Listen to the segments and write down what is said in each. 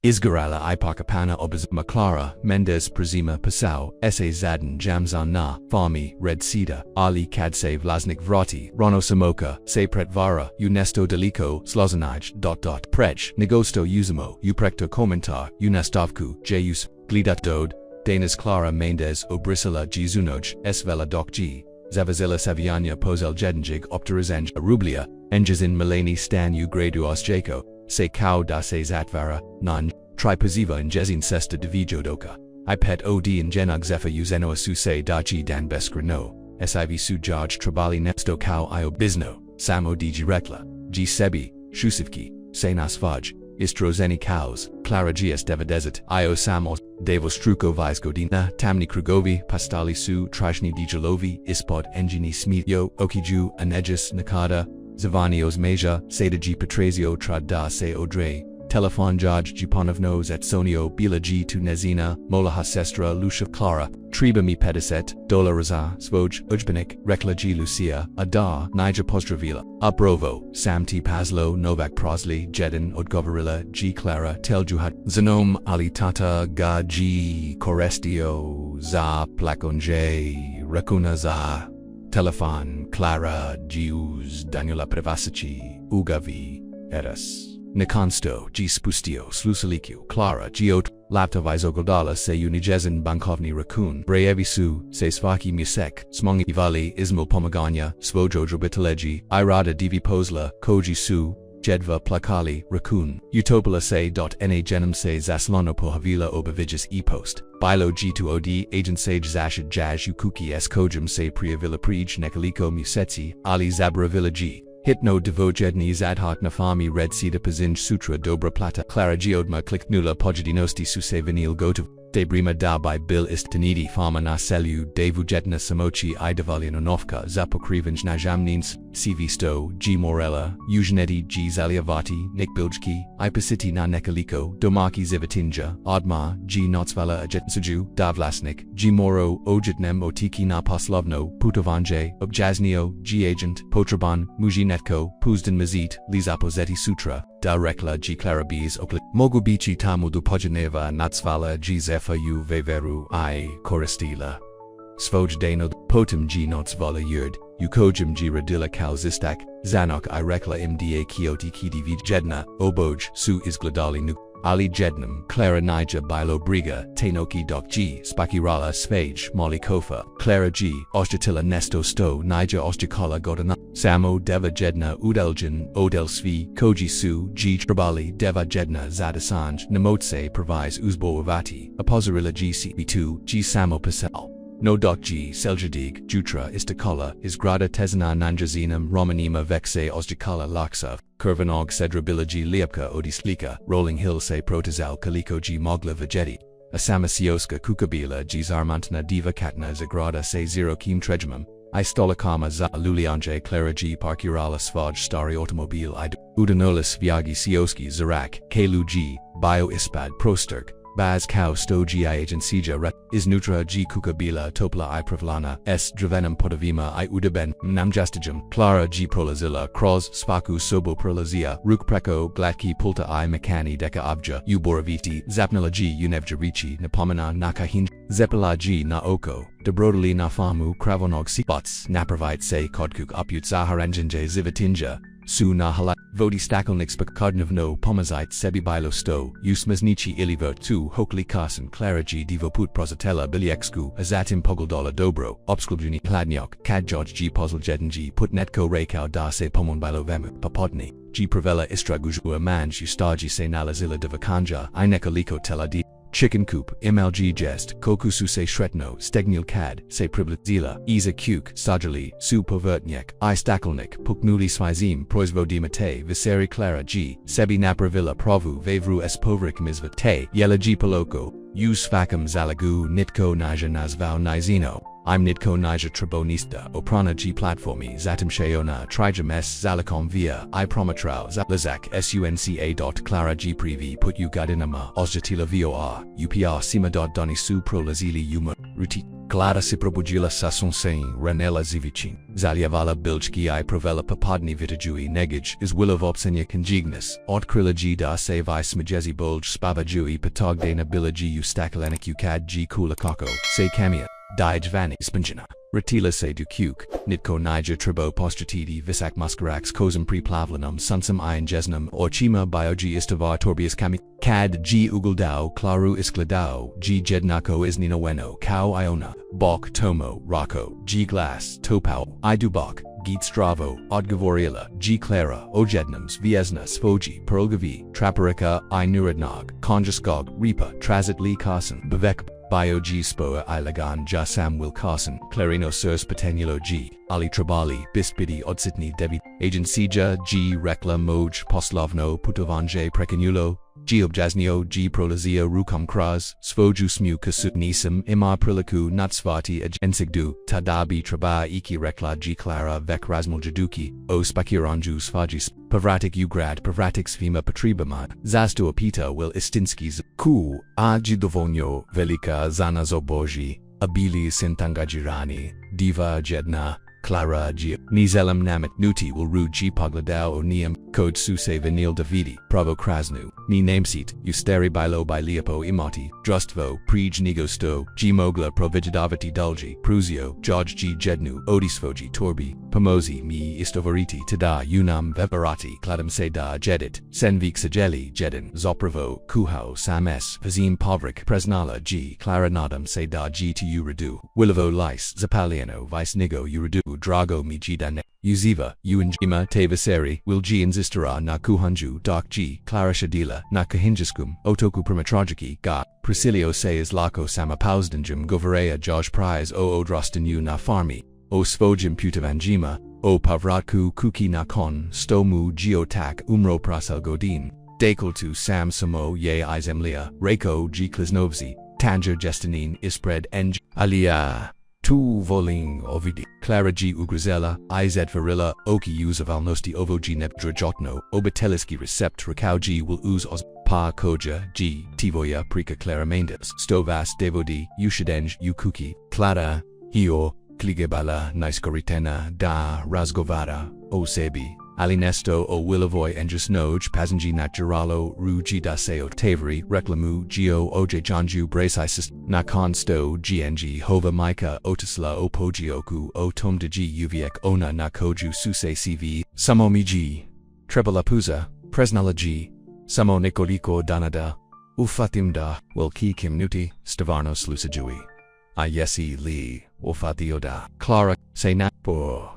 Izgarala Ipakapana Obazma Clara, Mendes Prazima Passau, S.A. Zadan Jamzan Na, Farmi, Red Cedar, Ali Kadse Vlasnik Vrati, Rono Samoka, Se Pretvara, Unesto Deliko, Slozanaj, Prej, Negosto Uzamo, Uprekto Komentar, Unestavku, Jus, Glidat Dode, Danas Clara Mendes Obrisila G Zunoj, Svela Doc G, Zavazila Saviania Posel Jedinjig Opterizenj Rublia, Engizin Milani Stan U Gradu Osjako, Se Kao da Se Zatvara, Nan, Tripaziva in Jezin Sesta Divijodoka, Ipet Od in Genug Zephyr Uzeno Asuse da G Dan Beskrano, Siv Su Jarj Trabali Nesto Kao Io Bizno, Samo Digi Rekla, G Sebi, Shusivki, Se Nasvaj, Istrozeni Cows, Clara Gias Deva Desert, Io Samos, Devo Struko Vizgodina, Tamni Krugovi, Pastali Su, Trajni Dijalovi, Ispod Engini Smithio, Okiju, Anegis, Nakada, Zavanios Meja, Seda G Petrazio Trad da Se Odre, Telefon Jaj Jiponovnos et Sonio Bila G tu Nezina, Molaha Sestra Lucia Clara, Triba mi Pediset, Dola Raza, Svoj, Ujbanik, Rekla G Lucia, Adar, Nija Postravila, Uprovo, Sam T Pazlo, Novak Prosli, Jedin, Odgovarilla, G Clara, Teljuhat, Zanom Ali Tata, Ga G Corestio, Za Plakonje, Rakuna Za, Telefon, Clara, Gius, Daniela Prevasaci, Ugavi, Eras. Nikonsto, G Spustio, Slusalikiu, Clara, Giot, Laptovizogodala se Unijezin Bankovni Rakun, Breevisu, se Svaki Musek, Smongi Ivali, Ismail Pomaganya, Svojo Drobitaleji, Irada Divi Posla, Koji Su, Jedva Plakali, Rakun, Utopala se. Na Genem se Zaslono Pohavila Obavigis E-Post, Bilo G2OD, Agent Sage Zashid Jaj Ukuki S Kojum se Priavila Prij Nekaliko Musetsi, Ali Zabravilla G. Hitno Devojedni Zadhak Nafami Red Cedar Pazinj Sutra Dobra Plata Clara Geodma Klik Nula Pojadinosti Suse Vinil Gotov Debrima da by Bil Istanidi Farma na Selu Devujetna Samochi Idavalianovka Zapokrivanj Najamnins CV Sto G Morella Ujaneti G Zaliavati Nik Biljki Ipasiti na Nekaliko Domaki Zivatinja Adma G Notsvala Ajetsuju Davlasnik G Moro Ojitnem Otiki na Poslovno Putovanjay Objaznio G Agent Potraban Mujinetko Puzdan Mazit Lizapozeti Sutra Da Rekla G Clarabis Oklit Mogubichi Tamudu Pojaneva Natsvala G Zephyr Veveru I Korestila Svoj Dano Potem G Notsvala Yurd Ukojim G Radila Kalzistak Zanok I Rekla Mda Kioti Kidi Jedna Oboj Su Izgladali Nuk Ali Jednam, Clara Nija Bilo Briga, Tainoki Doc G, Spakirala Svage, Molly Kofa, Clara G, Ostjatila Nesto Sto, Nija Ostjakala Godana, Samo Deva Jedna Udeljan, Odel Svi, Koji Su, G Trabali, Deva Jedna Zadasanj, Namotse Provis Uzbo Avati, Apozarilla G CB2, G Samo Pasal. No Doc G, Seljadig, Jutra, Istakala, Isgrada Tezana Nanjazinam, Romanima Vexe Ostjakala Laksav, Kurvanog Sedrabilagi Liapka Odislika, Rolling Hill Se Protazal Kaliko G Mogla Vegeti, Asamasioska Kukabila G Zarmantana Diva Katna Zagrada Se Zero Kim Trejmam, I Stolakama Za Lulianje Clara G Parkirala Svaj Stari Automobile I Udanolis Viagi Sioski Zarak, Kelu G, Bio Ispad Prosturk, Baz Kao Sto Gi Agencija Ret, Is Nutra G Kukabila Topla I Pravlana, S Dravenum Podavima I Udaben, Namjastijum, Clara G Prolazilla, Kroz, Spaku Sobo Prolazia, Ruk Preko, Glatki Pulta I Makani Deka Abja, Uboraviti, Zapnila G Unevjarichi, Napomana Nakahin, Zepila G Naoko, Dobrodali Nafamu Kravonog Sipots, Napravite Se Kodkuk Uput Zaharanjanje Zivatinja, Su na hala, Vodi stakelnik spakardnevno pomazite sebi bilo sto, usmaznici iliver tu hokli kasen clarigi divoput prosatella biliexku, azatim pogoldola dobro, obsklubjuni kladniok, kadjoj g pozljednji put netko rekao da se pomon bilo vemu, papodni, g pravela istragujua manj ustaji se nalazila divakanja, I nekaliko teladi. Chicken coop, MLG jest, kokusu se shretno, stegnil kad, se priblitzila, iza kuk, sajali, su povertniek, I stakelnik, puknuli svizim, proizvodimate, viseri clara g, sebi napravila provu vevru es povrik mizva te, yela g poloko, us facum zalagu nitko nija nazvao nizino. I'm Nitko Nija Trabonista, Oprana G Platformi, Zatim Sheona, Trijam S Zalakom Via, I Promatrao, Zaplazak, Sunca. Clara G Privi, Put U Gadinama, Osjatila Vor, UPR Sima. Donisu Pro Lazili Yuma, Ruti. Clara si probudila sasonsein ranela zivicin. Zalievala bilczki I provela popadni vitajui negij is willov obsenia conjignis. Odkrilogi da se vi smijezi bulj spavajui patogdana bilogi ustakalenik ukad g kulakako, se kamia, dijvani spingina. Ratila se dukuk, nitko nije tribo postratidi visak muskarax kozum preplavlanum sunsum iangesnum orchima biogi istavar torbius kami, cad g uguldao claru iskladao g jednako isninoweno cow iona, balk tomo rocco, g glass topao, idubak, Geet Stravo, Odgavorila, G Clara, Ojednums, Viesna, Svoji, Perlgavi, Traparika, I Nuradnog, Konjaskog, Ripa, Transit Lee Carson, Bevek, Bio G Spoa Ilagan Jasam Wilcarson, Clarino Sirs Patenulo G, Ali Trabali, Bispidi Odsitni Devi, Agencija G Rekla Moj Poslovno Putovanje Prekanulo, G Objaznio G Prolazia Rukam Kraz, Svoju Smu Kasut Nisam Imar Priliku Natsvati Ensigdu, Tadabi Traba Iki Rekla G Clara Vek Razmul Jaduki, O Spakiranju Svajis, Pavratik Ugrad Pavratik Svima Patribama, Zastu Opita Will Istinskis, Ku, Ajidovonyo, Velika Zana Zoboji, Abili Sintangajirani, Diva Jedna, Clara G. Nizelam Namit Nuti will ru G Pogladao o Niam, Code Suse Vanil Davidi, Pravo Krasnu, Ni Nameseat, Usteri Bilo by Leopo Imati, Drustvo, Prij Nigosto, G Mogla Provigidavati Dulgi, Pruzio, George G Jednu, Odisfoji Torbi, Pomozi Mi Istovariti Tada Unam Veverati, Kladam Seda Jedit, Senvik Sajeli Jedin, Zopravo, Kuhao Sames, Vazim Povrik, Presnala G, Clara Nadam Seda G to Uradu, Willavo Lice, Zapaliano, Vice Nigo Uradu, Drago Mi Gidane, Uziva, Uinjima Tavaseri, Will G Inzistara na Kuhanju, Doc G, Clara Shadila, na Kahinjaskum, Otoku Primatrajiki, Ga, Priscilio Sayas Lako Samapausdanjum Govareya Josh Prize O Odrastanu na Farmi, O Svojim Putavanjima, O Pavratku Kuki na Kon, Stomu Geotak Umro Prasel Godin, Dakoltu Sam Samo Ye Izemlia, Rekao G Kliznovzi, Tanger Gestanin Ispred Eng, Alia. Tu voling ovidi, Clara G Ugrizela, IZ Varilla, Oki use of Alnosti Ovo G Nepdrajotno, Obeteliski Recept Rakau G will ooze os, Pa Koja G, Tivoya Prika Clara Mendes, Stovas Devodi, Ushidenge Ukuki, Clara, Hio, Kligebala, Naiskoritena, Da, Razgovara, Osebi, Alinesto o Willavoy Enjusnoj Pasanji Naturalo Ruji Daseo Tavery Reclamu Geo Oj Janju Bracisis Nakon Sto GNG Hova Mika Otisla Opogioku O Tomdaji Uviek Ona Nakoju Suse CV Samomiji Trebalapuza Presnalaji Samo Nikoliko Danada Ufatimda Wilki Kimnuti Stavarnos Lusajui Ayesi Li Ufatioda Clara Se Napo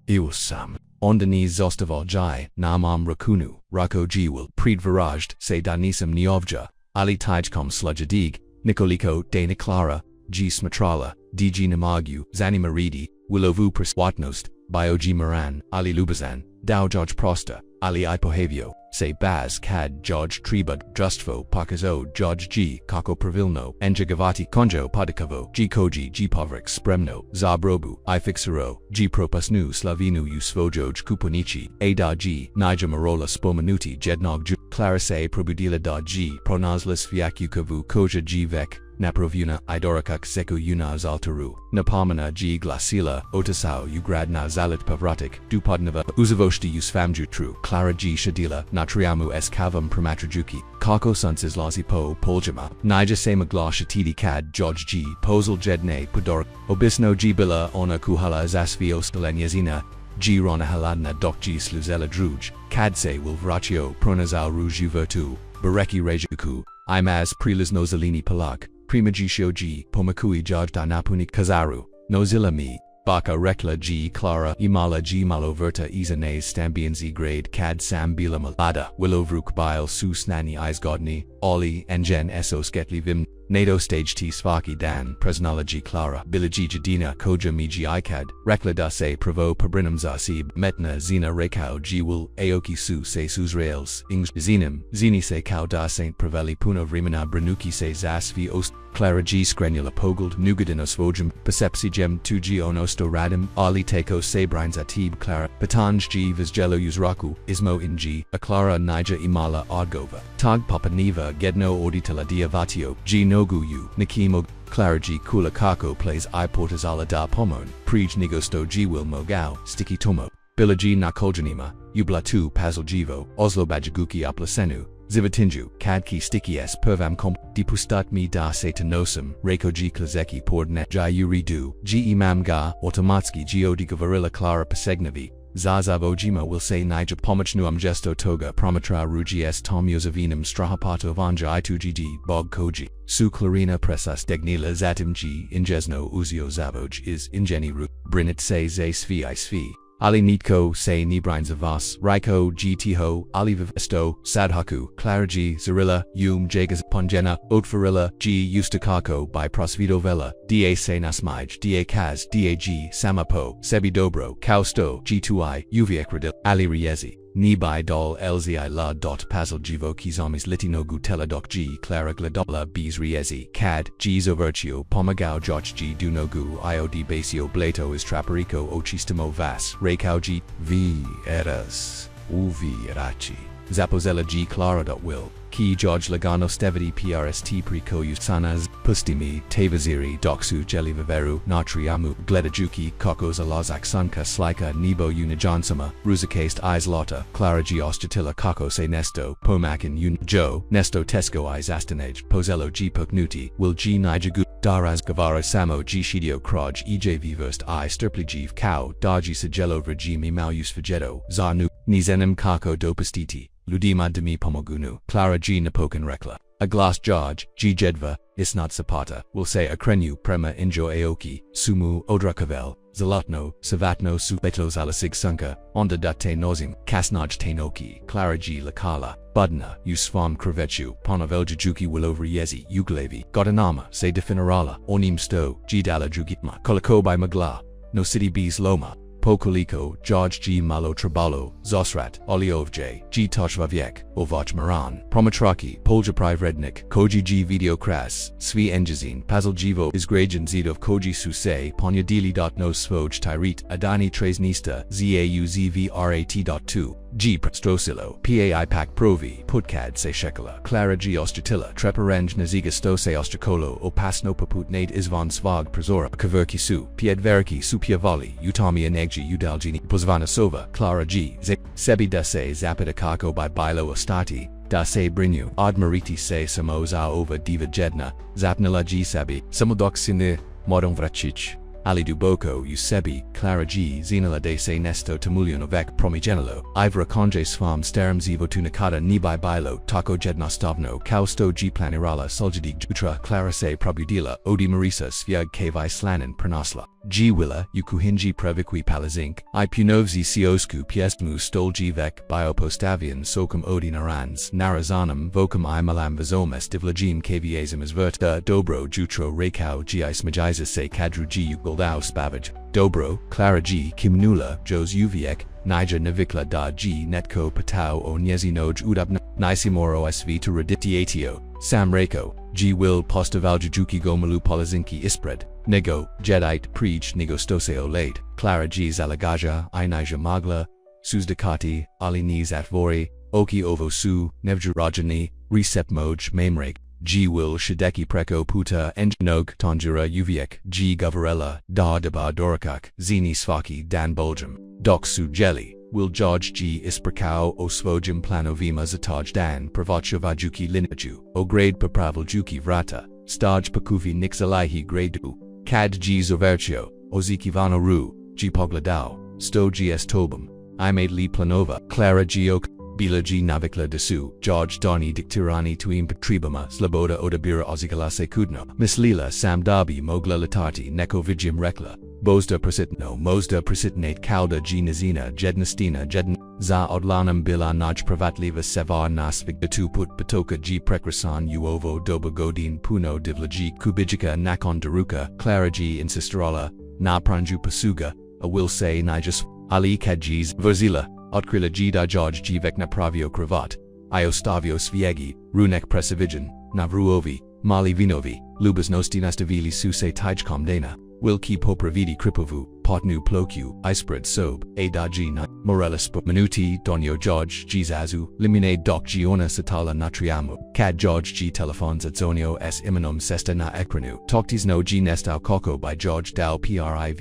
Iusam Ondani Zostaval Jai, Namam Rakunu, Rako Jiwil, Predvarajt, Se Danisam Niovja, Ali Tijkom Slujadig, Nikoliko, Dana Clara, G Smatrala, DG Namagu, Zani Maridi, Willovu Perswatnost, Biogi Moran, Ali Lubazan, Dao George Prosta, Ali Ipohavio, Se Baz Kad George Trebud, Justfo Pakazo George G Kako Pravilno, Enjagavati Konjo Padikavo, G Koji G Povrik Spremno, Zabrobu, Ifixero, G Propasnu Slavinu Usvojoj Kuponichi, Ada G, Nija Marola Spomanuti Jednog Ju, Clarisse Probudila da G, Pronazlis Fiakukavu Koja G Vek, Naprovuna Idorakak Seku Yuna Zaltaru, Napamana G Glasila, Otasau Ugradna Zalit Pavratik, Dupadnava, Uzavoshti Usfamjutru, Clara G Shadila, Natriamu Eskavam Pramatrajuki, Kako Sunsis Lazipo, Poljama, Nija Samagla Shatidi Kad, George G, Posel Jedne Pudorak, Obisno G Bila Ona Kuhala Zasvio Stalenyazina, G Rona Haladna Dok G Sluzela Druj, Kadse Will Vrachio, Pronazal Ruju Vertu, Bareki Rejuku, Imaz Prilas Nozalini Palak, Primagishio G, Pomakui Jajda Napuni Kazaru, Nozilla Mi, Baka Rekla G Clara, Imala G Maloverta Izanes Stambian Z Grade Cad Sam Bila Malada, Willovruk Bile Su Snani Izgodni, Oli, Engen Eso Sketli Vim, NATO Stage T Svaki Dan, Presnology Clara, Bilaji Jadina Koja Miji Ikad, Rekla Da Se Provo Pabrinum Zasib, Metna Zina Rekau Jiwul, Aoki Su Se Susraels, Ings Zinim, Zini Se Kau Da Saint Praveli Puna Vrimana Brinuki Se Zasvi Ost, Clara G Screnula Pogald, Nugadinos Vojum, Percepsi Gem 2G Onosto Radim, Ali Teko Se Brines Atib Clara, Patanj G Vizgelo Uzraku, Ismo In G, Aklara Nija Imala Odgova, Tag Papaniva Gedno Orditala Diavatio, G nogu u, nikimo, Clara G. Kula Kako plays I portas ala da pomon, Prij Nigosto G. Will Mogao, Sticky Tomo, Bilaji Nakoljanima, Ublatu Pazl Jivo, Oslo Bajaguki Uplasenu, Zivatinju, Kadki Sticky S. Pervam Komp, Dipustat Mi Da Satanosum, Rekao G. Klazeki Pordnet Jai Uridu, G. Imam Ga, Automatski Geodiga Varilla Clara Pasegnavi, Zazav Ojima will say Nija Pomachnuam Gesto Toga Promatra Rugi Tom Yosavinum Strahapato Vanja I2GG Bog Koji Su Clarina Pressas Degnila Zatim G Injesno Uzio Zavoj is Ingeni Ru Brinit Se Ze Svi I Svi Ali Nitko Se Nibrine Zavas Raiko G Tiho Ali Vivesto Sadhaku Clara G Zarilla Jagas Ponjena Otfarilla G Ustakako by Prosvito Vela Da Se Nasmij Da Kaz Dag Samapo Sebi Dobro Kausto G2I Uviekradil Ali Riezi Ni by dol lzi la dot pazl jivo kizomis litinogu tela doc g clara gladola bis riezi cad g zovertio pomagao joch g dunogu iod basio blato is traperico ochistimo vas rekao g v eras uvi erachi zapozella g clara dot will Ki George Lagano Stevidi PRST Precoyus Sanas, Pustimi, Tavaziri, Doksu Jelivaveru, Natriamu, Gledajuki, Kokos Alazak Sunka Slika, Nebo Unijansama, Ruzakast Islota, Clara G Ostatilla Kakos A Nesto, Pomakin Un Joe, Nesto Tesco I Zastanage, Pozello G Puknuti, Will G Nijagu, Daraz Gavara Samo G Shidio Kroj EJV Verst I Sterplijiv Cow, Daji Sigello Virgimi Maus Fagetto, Zanu, Nizenim Kako Dopastiti. Ludima Demi Pomogunu, Clara G Napokan Rekla, a glass George, G Jedva, Isnat Zapata, will say Akrenu Prema Injo Aoki, Sumu Odrakavel, Zalatno, Savatno Subetos Alasig Sunka, Onda Date Nozim, Kasnaj Tainoki, Clara G Lakala, Budna, Usvam Kravechu, Ponaveljajuki Willover Yezi, Uglevi, Godanama, Se Definarala, Onim Sto, G Dala Jugitma, Kolako by Magla, No City Bees Loma, Pokoliko, George G. Malo Trabalo, Zosrat, Oliovj, G. Toshvaviek, Ovach Maran, Promatraki, Poljapriv Rednik, Koji G. Video Kras, Svi Engizine, Pazl Jivo, Izgrajan Zidov Koji Suse, Ponyadili. No Svoj Tyrit, Adani Tresnista, Zauzvrat.2, G. Strosilo, Pai Pak Provi, Putkad Se Shekala, Clara G. Ostratilla, Treparenj Naziga Stose Ostracolo, Opasno Paput Nate Izvan Svag Prazora, Kaverki Su, Piedverki Supiavali, Utami Anegji Udalgini, Pozvana Sova, Clara G. Sebi Dase Zapadakako by Bilo Ostati, Dase Brinuo, Admariti Se Samoza Ova Diva Jedna, Zapnila G. Sabi, Samodoksine, Modon Vrachich. Ali Duboko, Usebi, Clara G. Zinala de Se Nesto Tamulionovek Promigenelo, Ivra Konje Svam Sterum Zivo Tunakada Nibai Bilo, Taco Jednostovno, Kausto G. Planirala Soljadig Jutra, Clara Se Prabudila, Odi Marisa Sviag Kavai Slanin Pranasla, G. Willa, Ukuhinji Previkwi Palazink, I Punovzi Siosku Piestmu Stolji Vek, Biopostavian Sokum Odi Narans, Narazanam, Vokum I Malam Vazomes Divlajim Kviazim Isverta, Dobro Jutro Rekao G. Ismajiza Se Kadru G. Ugoldao Spavage, Dobro, Clara G. Kimnula, Jos Uviek, Nija Navikla Da G. Netko Patao O Nyezinoj Udabna, Nisimoro SV to Raditiatio, Sam Rako, G. Will Postavaljajuki Gomalu Polazinki Ispred, Nego, Jedite Preach Nigostoseo Late, Clara G. Zalagaja, Inija Magla, Suzdakati, Ali Niz Atvori, Oki Ovo Su, Nevju Rajani, Recep Moj Mamrake, G. Will Shideki Preko Puta Enjnog Tanjura Uviek, G. Gavarella, Da Deba Dorakak, Zini Svaki Dan Boljum, Dok Su Jelly, Will George G. Isprakao O Svojim Planovima Zataj Dan Pravachovajuki Linachu, O Grade Papravaljuki Vrata, Staj Pakuvi Nixalaihi Gradu, Cad G. Zoverchio, Oziki Vano Ru, G. Pogladao, Sto G. S. Tobum, I made Li Planova, Clara G. Ok, Bila G. Navikla Desu, George Doni Diktirani Tuim Patribama, Sloboda Odabira Ozigalase Kudno, Miss Lila Sam Dabi Mogla Latati Neko Vijim Rekla, Bozda Prasitno Mozda Prasitnate Kalda G. Nazina Jednastina Jedn, Za Odlanam Bila Naj Pravatliva Sevar Nasvik Datu Put Patoka G. Prekrasan Uovo Doba Godin Puno Divla G. Kubijika Nakon Daruka, Clara G. Insisterola, Na Pranju Pasuga, A Will Say Nijas, Ali Kadjis Verzila, Otkrila G. Da George G. Vekna Pravio Kravat, Iostavio Sviegi, Runek Presavijan, Navruovi, Mali Vinovi, Lubas Nostinastavili Suse Tijkom Dana, Wilki popravidi kripovu, potnu ploku, ispread sob, a da g na, morelis minuti, donio George g zazu, limine doc giona satala natriamo, cad George g telephones at zonio s iminum sesta na ekranu, toctis no g nestau coco by George dau privat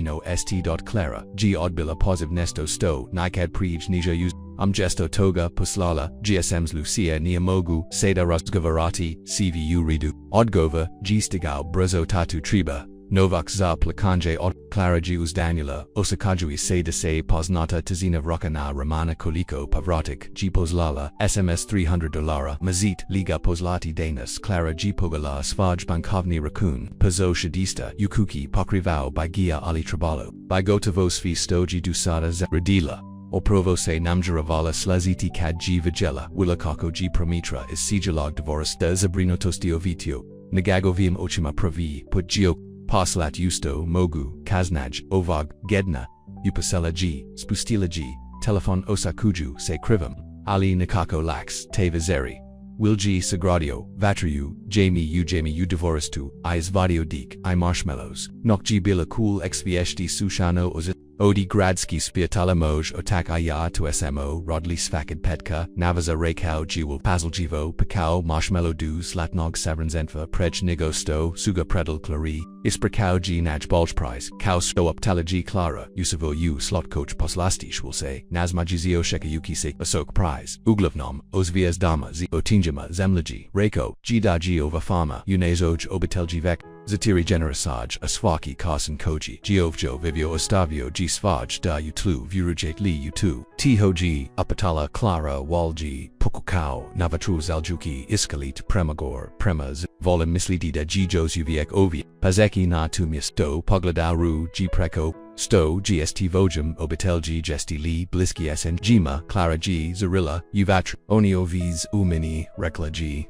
no st. Clara, g odbila posiv nesto sto, nicad prij nija use. Gesto toga puslala, GSMs Lucia Niamogu, Sada Rustgavarati, CVU Ridu, Odgova, G Stigao Brazo Tatu Triba, Novak za Plakanje Od, Clara G Uzdanula, Osakajui Se de Se Poznata Tazina Rokana Ramana Koliko Pavratik, G Pozlala, SMS $300, Mazit, Liga Pozlati Danas, Clara G Pogala Svaj Bankovni Rakun, Pazo Shadista, Yukuki Pokrivao by Gia Ali Trabalo, by Gotavosvi Stoji Dusada Redila. O provose namjaravala slaziti kad g vigela, wilakako g promitra is sijalog devorista zabrinotosti ovitio, negagovim ochima pravi, put geo, poslat justo, mogu, kaznaj, ovag, gedna, upasela g, spustila g, telefon osakuju se krivam, ali nikako lax, te vizeri. Wilgi sagradio, vatriu, Jamie u devoristu, is vadio dik, I marshmallows, nokji bila cool xvshti sushano ozit. Odi gradski spiatala moj otak aya to smo rodli svakid petka, navaza rekao jiwal pazaljivo pakao marshmallow du slatnog savranzenfa prej nigo sto suga predel clari, isprakao g naj bulge prize, kao sto uptala g clara, usavo u slot coach poslastish will say, nazmajizio shekayuki se asok prize, uglavnom, ozvias dama zi otinjama zemlaji, rekao, g da g ovafama, unezoj obiteljivek. Zatiri generasaj, aswaki kasan koji, giovjo vivio ostavio g svaj da utlu vurujek li utu, tihoji, apatala clara walji, pukukao, navatru zaljuki iskalit premagor, premas, volim mislidida g jos uviek ovi, pazeki na tumis do pogladau g preko, sto gst vojum obitelji gesti li bliski sn gima, clara g zarilla, uvatru, onio vis umini, rekla g.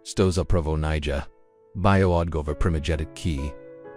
Stoza provo nija. Bioodgova primigetit ki.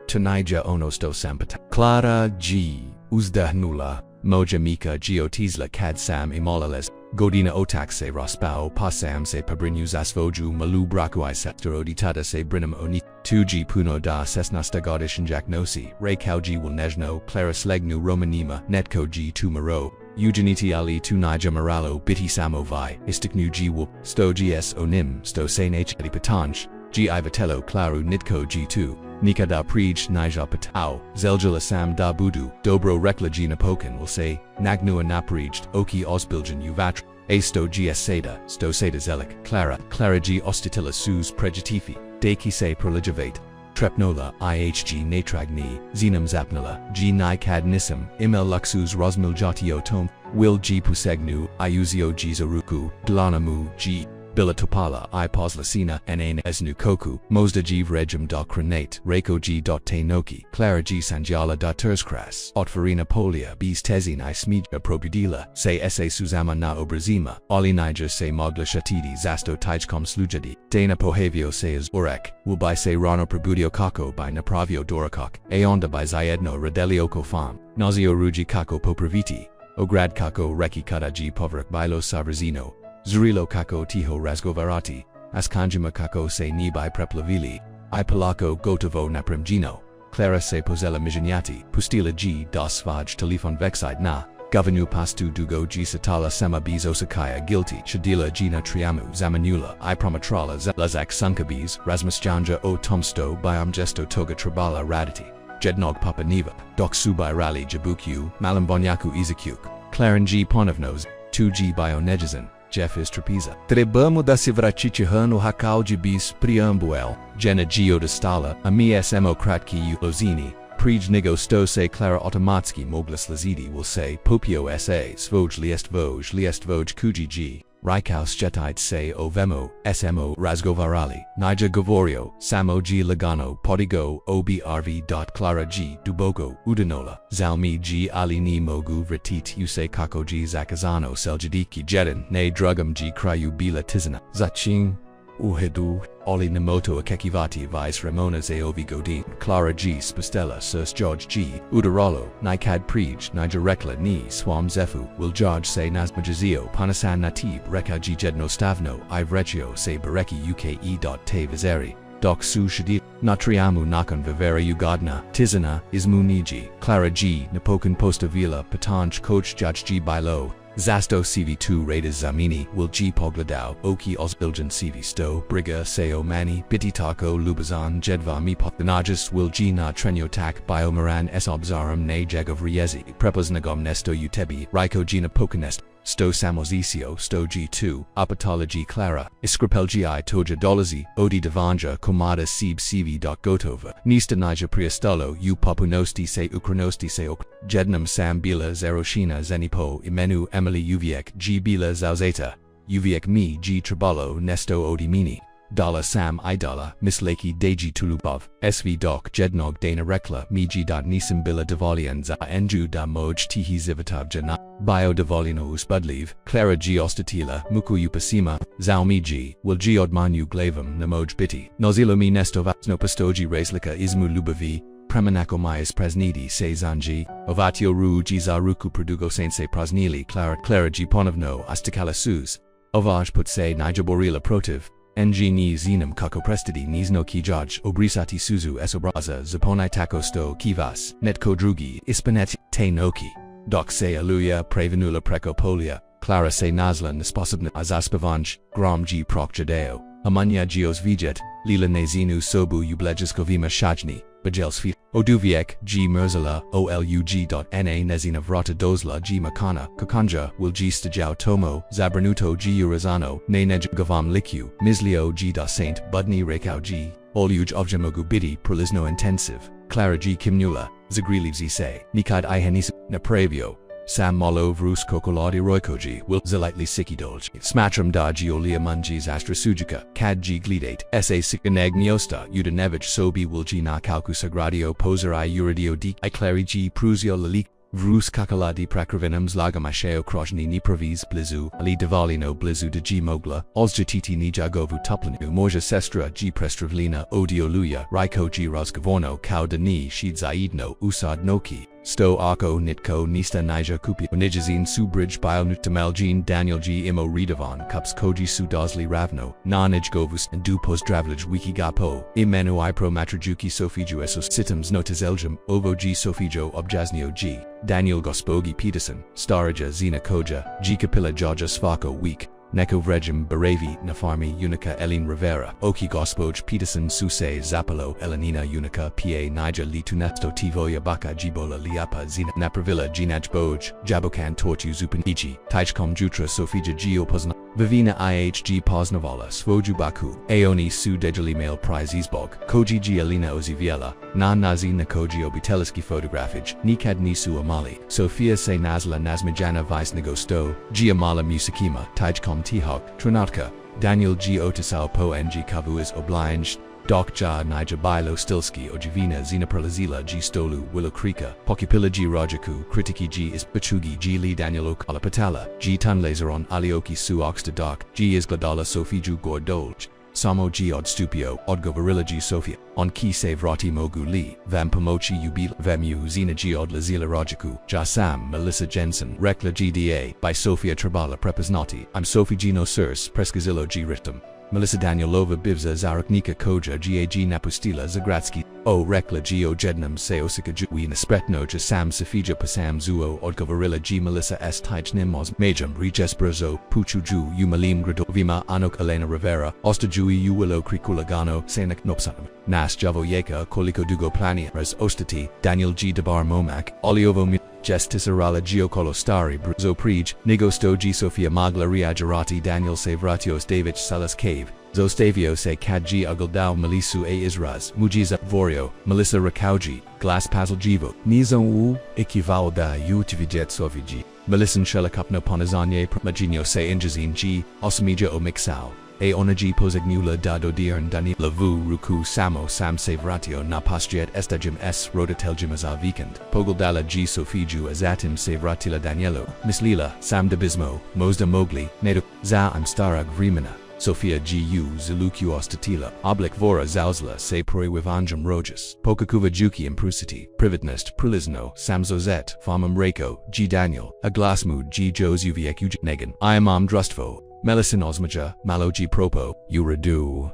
Tunija onosto sampata. Clara g. Uzdahnula. Moja mika geotisla kad sam imolales. Godina otak se raspao pasam se pabrinu zasvoju malu brakuai septoroditada se brinem oni. 2g puno da sesnasta godishin jaknosi. Rekao g will nejno. Clara slegnu romanima. Netko g tu maro. Eugeniti ali tu nija moralo biti samo vi. Istiknu g will. Sto gs onim. Sto sane h patanj. G Ivatello Claru Nitko G2, Nikada Prij Nija Patao, Zeljula Sam da Budu, Dobro Rekla G Napokan will say, Nagnua Naprijd, Oki Osbiljan Uvatra, A Sto Gs Seda Zelik, Clara G Ostitilla Sus Prejitifi, Deki se Proligivate, Trepnola IHG Natragni, Zenum Zapnala, G Nikad Nisam, Imel Luxus Rosmiljatio Tom, Will G Pusegnu, Iuzio G Zaruku, Dlanamu G. Bila Topala I Poslasina Nane Esnu Koku, Mozda G Regim da Kranate, Reko G. Tenoki, Clara G Sanjala da Terskras, Otfarina Polia Bs Tezin I Smija Probudila, Se Ese Suzama na Obrazima, Ali Niger se Mogla Shatidi Zasto Tijkom Slujadi, Dana Pohavio se is Urek, will by se Rano Probudio Kako by Napravio Dorakok, Aonda by Zayedno Radelioko Fam, Nazio Ruji Kako Popraviti, Ograd Kako Reki Kada G Povrak Bilo Savrazino, Zurilo kako tiho razgovarati, askanjima kako se ni by preplavili, I palako gotovo naprimgino, Clara se pozela mijanyati, pustila g das vaj telefon vexide na, govenu pastu dugo g satala sema bis osakaya guilty chadila g natriamu zamanula I promatrala lazak sunkabis, razmasjanja o tomsto byam gesto toga trabala raditi, jednog papa niva, dok subai rali jabukyu, malambonyaku izakuk, Claren g ponovnos, 2g bio nejazan. Jeff is trapiza. Trebamo da se vraćićihanu hakao de bis preambuel, jena geodestala, a mi smo kratki ulozini, prij nigo sto se Clara automatski mogla slazidi will say, popio sa, svoj liest voj kuji g, Rikao sjetite se ovemo, smo razgovarali, nija govorio, samo g lagano podigo obrv. Clara g duboko udanola, zalmi g ali ni mogu vratit use kako g zakazano seljadiki jedin, ne drugam g kraju bila tizana, zachin, uhedu, oli namoto akekivati vis ramona zaovi godin, Clara g spustela sus George g, udaralo, nikad prij, nija rekla ni swam zefu, will George se nazmajazio panasan natib reka g jedno stavno, I vrecchio se bareki uke. Te vizeri. Doc su shadi, natriamu nakan vivera ugadna, tizana, ismu niji, Clara G, napokan posta vila, patanj coach judge G bilo. Zasto CV2 Raiders Zamini, Will G Pogladao, Oki Osbiljan CV Sto, Briga Seo Mani, Biti Taco Lubazan Jedva Mi Potanajas Will G Na Trenyo Tak Biomaran S Obzarum Ne Jegov Riezi, Prepos Nagom Nesto Utebi, Raiko Gina Pokanest, Sto Samosisio, Sto G2, Apatology Clara, Iskrapel Gi Toja Dolazi, Odi Devanja Komada Sib CV. Gotova, Nista Nija Priestalo, U Papunosti Se Ukranosti Se Ok, Jednam Sam Bila Zeroshina Zenipo, Imenu Emily Uviek, G Bila Zauzeta, Uviek Mi G Tribalo, Nesto Odi Mini. Dala Sam Idala, Mislaki Deji Tulubov, SV Doc Jednog Dana Rekla, Miji. Nisim Bila Devalian Za Enju da Moj Tihi Zivatav Jana, Bio Devolino Usbudlev, Clara G Ostatila, Muku Upasima, Zao Miji, Will G Odmanu Glavam, Namoj Biti, Nozilo Mi Nestovasno Pastoji Raislika Ismu Lubavi, Premanako Myas Presnidi Se Zanji, Ovatio Ru Gizaruku Produgo Saint Se Prasnili Clara G Ponovno Astakala Sus, Ovaj Put Se Nijaborila Protiv, NG ni zinam kako prestidi nizno ki judge obrisati suzu esobraza zaponai takosto kivas netko drugi ispanet te noki doc se aluya prevenula prekopolia Clara se nazla nesposobna azaspavanj gram g proc jadeo amanya gios vijet lila nezinu sobu ublegiskovima shajni bajelsfi oduviek g merzala olug.na nezina vrata dozla g makana kakanja will g stajao tomo zabranuto g urazano ne nej gavam likyu mislio g da saint budni rekao g oluj ovjamogu bidi prolizno intensive Clara g kimnula zagrili se nikad ihenis napravio Sam Molo Vrus Kokoladi Roykoji will Zelitely Sikidolj, Smatram da Giolia Munjis Astra Sujika, Kad G Glidate, Sa Sikaneg Niosta, Udanevich Sobi will G Na Kalku Sagradio Poserai Uridio D. I Clary G Prusio Lalik, Vrus Kakaladi Prakravinams Lagamasheo Krojni Nipravis Blizu, Ali Devalino Blizu de G Mogla, Ozjatiti Nijagovu Tuplanu Moja Sestra G Prestravlina Odio Luya, Raiko G Rozgavorno Kau de Ni Shid Zaidno Usad Noki. Sto Ako Nitko Nista Nija Kupi Nijazine Subridge Bionutamal Jean Daniel G Imo Redavan Cups Koji Sudosli Ravno Nanij Govus and Du Postdravlij Wiki Gapo Imenu Ipro Matrajuki Sofiju Esos Sitams Notazeljem Ovo G Sofijo Objaznio G Daniel Gospogi Peterson Staraja Zina Koja G Kapila Jaja Svako Week Neko Vrejim Baravi Nafarmi Unica Elin Rivera Oki Gospoj Peterson Suse Zapalo Elenina Unica Pa Nija Litunesto Tivoya Baka Jibola Liapa Zina Napravilla Ginaj Boj Jabokan Tortu Zupanichi Taichkom Jutra Sofija Geopozna Vivina IHG Poznavala Svoju Baku Aoni Su Dejali Mail Prize Isbog Koji G Alina Oziviela Na Nazi Nakoji Obiteliski Photografij Nikad Nisu Amali Sofia Se Nazla Nazmijana Vice Negosto G Amala Musikima Taichkom Tihok Trinatka Daniel G Otisao Po Ng Kavuis Obliged Doc Ja Nija Bilo Stilski Ojivina Zinapralazila G Stolu Willow Krika Pokipila G Rajaku Kritiki G Ispachugi G Lee Daniel Kalapatala G Tunlaseron Alioki Su Oxta Doc G Isgladala Sofiju Gordolj Samo G Odstupio Odgovarilla G Sofia On Ki Save Rati Mogu Lee Vampamochi Ubil Vemu Zina G Odlazila Rajaku Jasam Melissa Jensen Rekla GDA by Sofia Trabala Prepasnati I'm Sophie Gino Surs Preskazillo G Richtum Melissa Danielova Bivza Zaraknika Koja Gag Napustila Zagratsky O Rekla Geo Jednam Seosika Jui Nespretno Jasam Safija Pasam Zuo Odgovarilla G Melissa S Tij Nimos Majum Rejes Brazo Puchuju Umalim Gradovima Anok Elena Rivera Ostajui Uwillo Krikulagano Sanak Nopsanam Nas Javoyeka Koliko Dugo Planias Ostati Daniel G Debar Momak Oliovo Justice Arala Giokolostari Bruzo Prij Nigosto G Sofia Magla Riajarati Daniel Savratios David Salas Cave Zostavio Se Kad G Ugaldao Melisu A Israz Mujiza Vorio Melissa Rakauji Glass Puzzle Jivo Nizon U Equivao da Utivijet Sofiji Melissan Shelikupno Ponazanye Magino Se Injazin G Osmija O Mixao A Onaji Posagnula Dado Diern Dani Lavu Ruku Samo Sam Savratio Napasjet Estajim S Rodateljim Azavikand Pogaldala G Sofiju Azatim Savratila Danielo Mislila Sam Debismo Mosda Mogli Neduk Za Amstarag Vrimina Sofia Gu Ziluku Ostatila Oblik Vora Zauzla Se Proi Wivanjum Rojas Pokakuva Juki Imprusity Privatnest Prulizno Samzozet Famum Rako G Daniel Aglasmud G Jos Uviek Negan Iamam Drustvo Melisin Osmaja Maloji Propo Uradu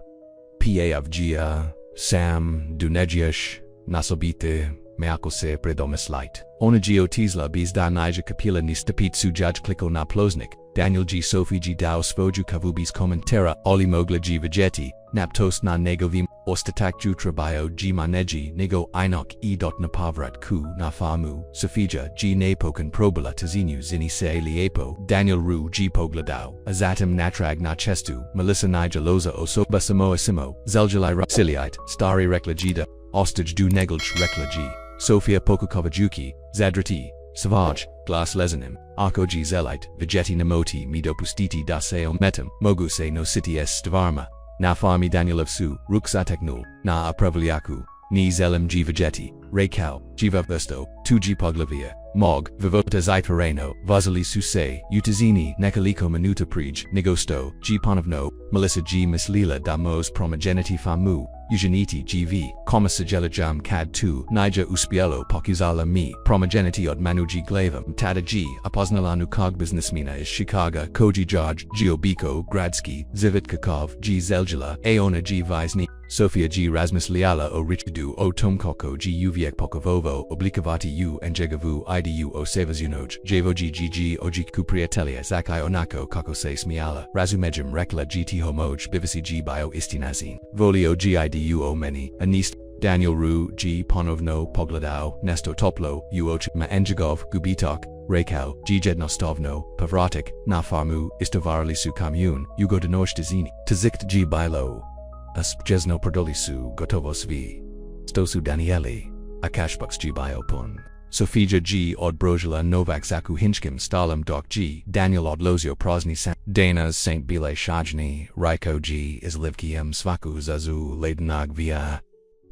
pa of gia, sam, dunegiash, nasobite, meakose predomislight. Ona geotisla bis da nija kapila ni stapit sujaj kliko na plosnik, Daniel G. Sophie G. Dao svoju kavubis komentera, oli mogla G. vegeti, naptos na negovim, ostatak jutra bio G. maneji, nego inok e. napavrat ku na famu, Sophia G. napokan probala tazinu zini se liepo, Daniel Ru G. pogladao, azatem natrag na chestu, Melissa Nija loza osoba samoa simo, zeljalai siliite, stari reklajida, ostage du neglj reklaji, Sophia Pokakovajuki, Zadrati, Savage, Glass Lezanim, Arkoji Zelite, Vegeti Namoti Midopustiti Daseo Metam, Moguse no City S Stavarma, Na Farmi Daniel of Su, Ruksateknul, Na Apravliaku, Ni Zelim G Vegeti, Rekao, Jiva Vesto, Tuji Poglavia, Mog, Vivota Zaitareno, Vasili Suse, Utazini, Nekaliko Minuta Prij, Nigosto, G Ponovno, Melissa G Mislila Damos Promogeniti Famu, Eugeniti GV, Commissagela Jam Cad 2, Nija Uspielo Pokuzala Mi, Promogeniti od Manuji Glavam, Tada G, Apoznalanu Kog Businessmina is Chicago, Koji George, Giobiko, Gradsky, Zivit Kakov, G Zeljala, Aona G Visni, Sofia G Rasmus Liala o Richdu o Tomkoko G Uviek Pokovovo, Oblikavati U and Jegavu IDU o Sevazunog, Javo G GG o G Kupriatelia Zakai Onako Kokose Smiala, Razumejim Rekla GT Homoj Bivisi G Bio Istinazin, Volio GIDU o Meni, Anist, Daniel Ru G Ponovno Pogladao, Nesto Toplo, Uoch Maenjagov, Gubitok, Rekao, G Jednostovno, Pavratik, Nafarmu, Istovarli Su Commune, Ugo Denorshtazini, Tazikt G Bilo. Asp Perdolisu Gotovosvi. Stosu Danieli. Akashbuks G Biopun. Sofija G od Brojala Novak Zaku Hinchkim Stalim Dok G. Daniel od Lozio Prosny San. Danas Saint Bile Shajni. Raiko G. Izlivkiam Svaku Zazu Ladenag Via.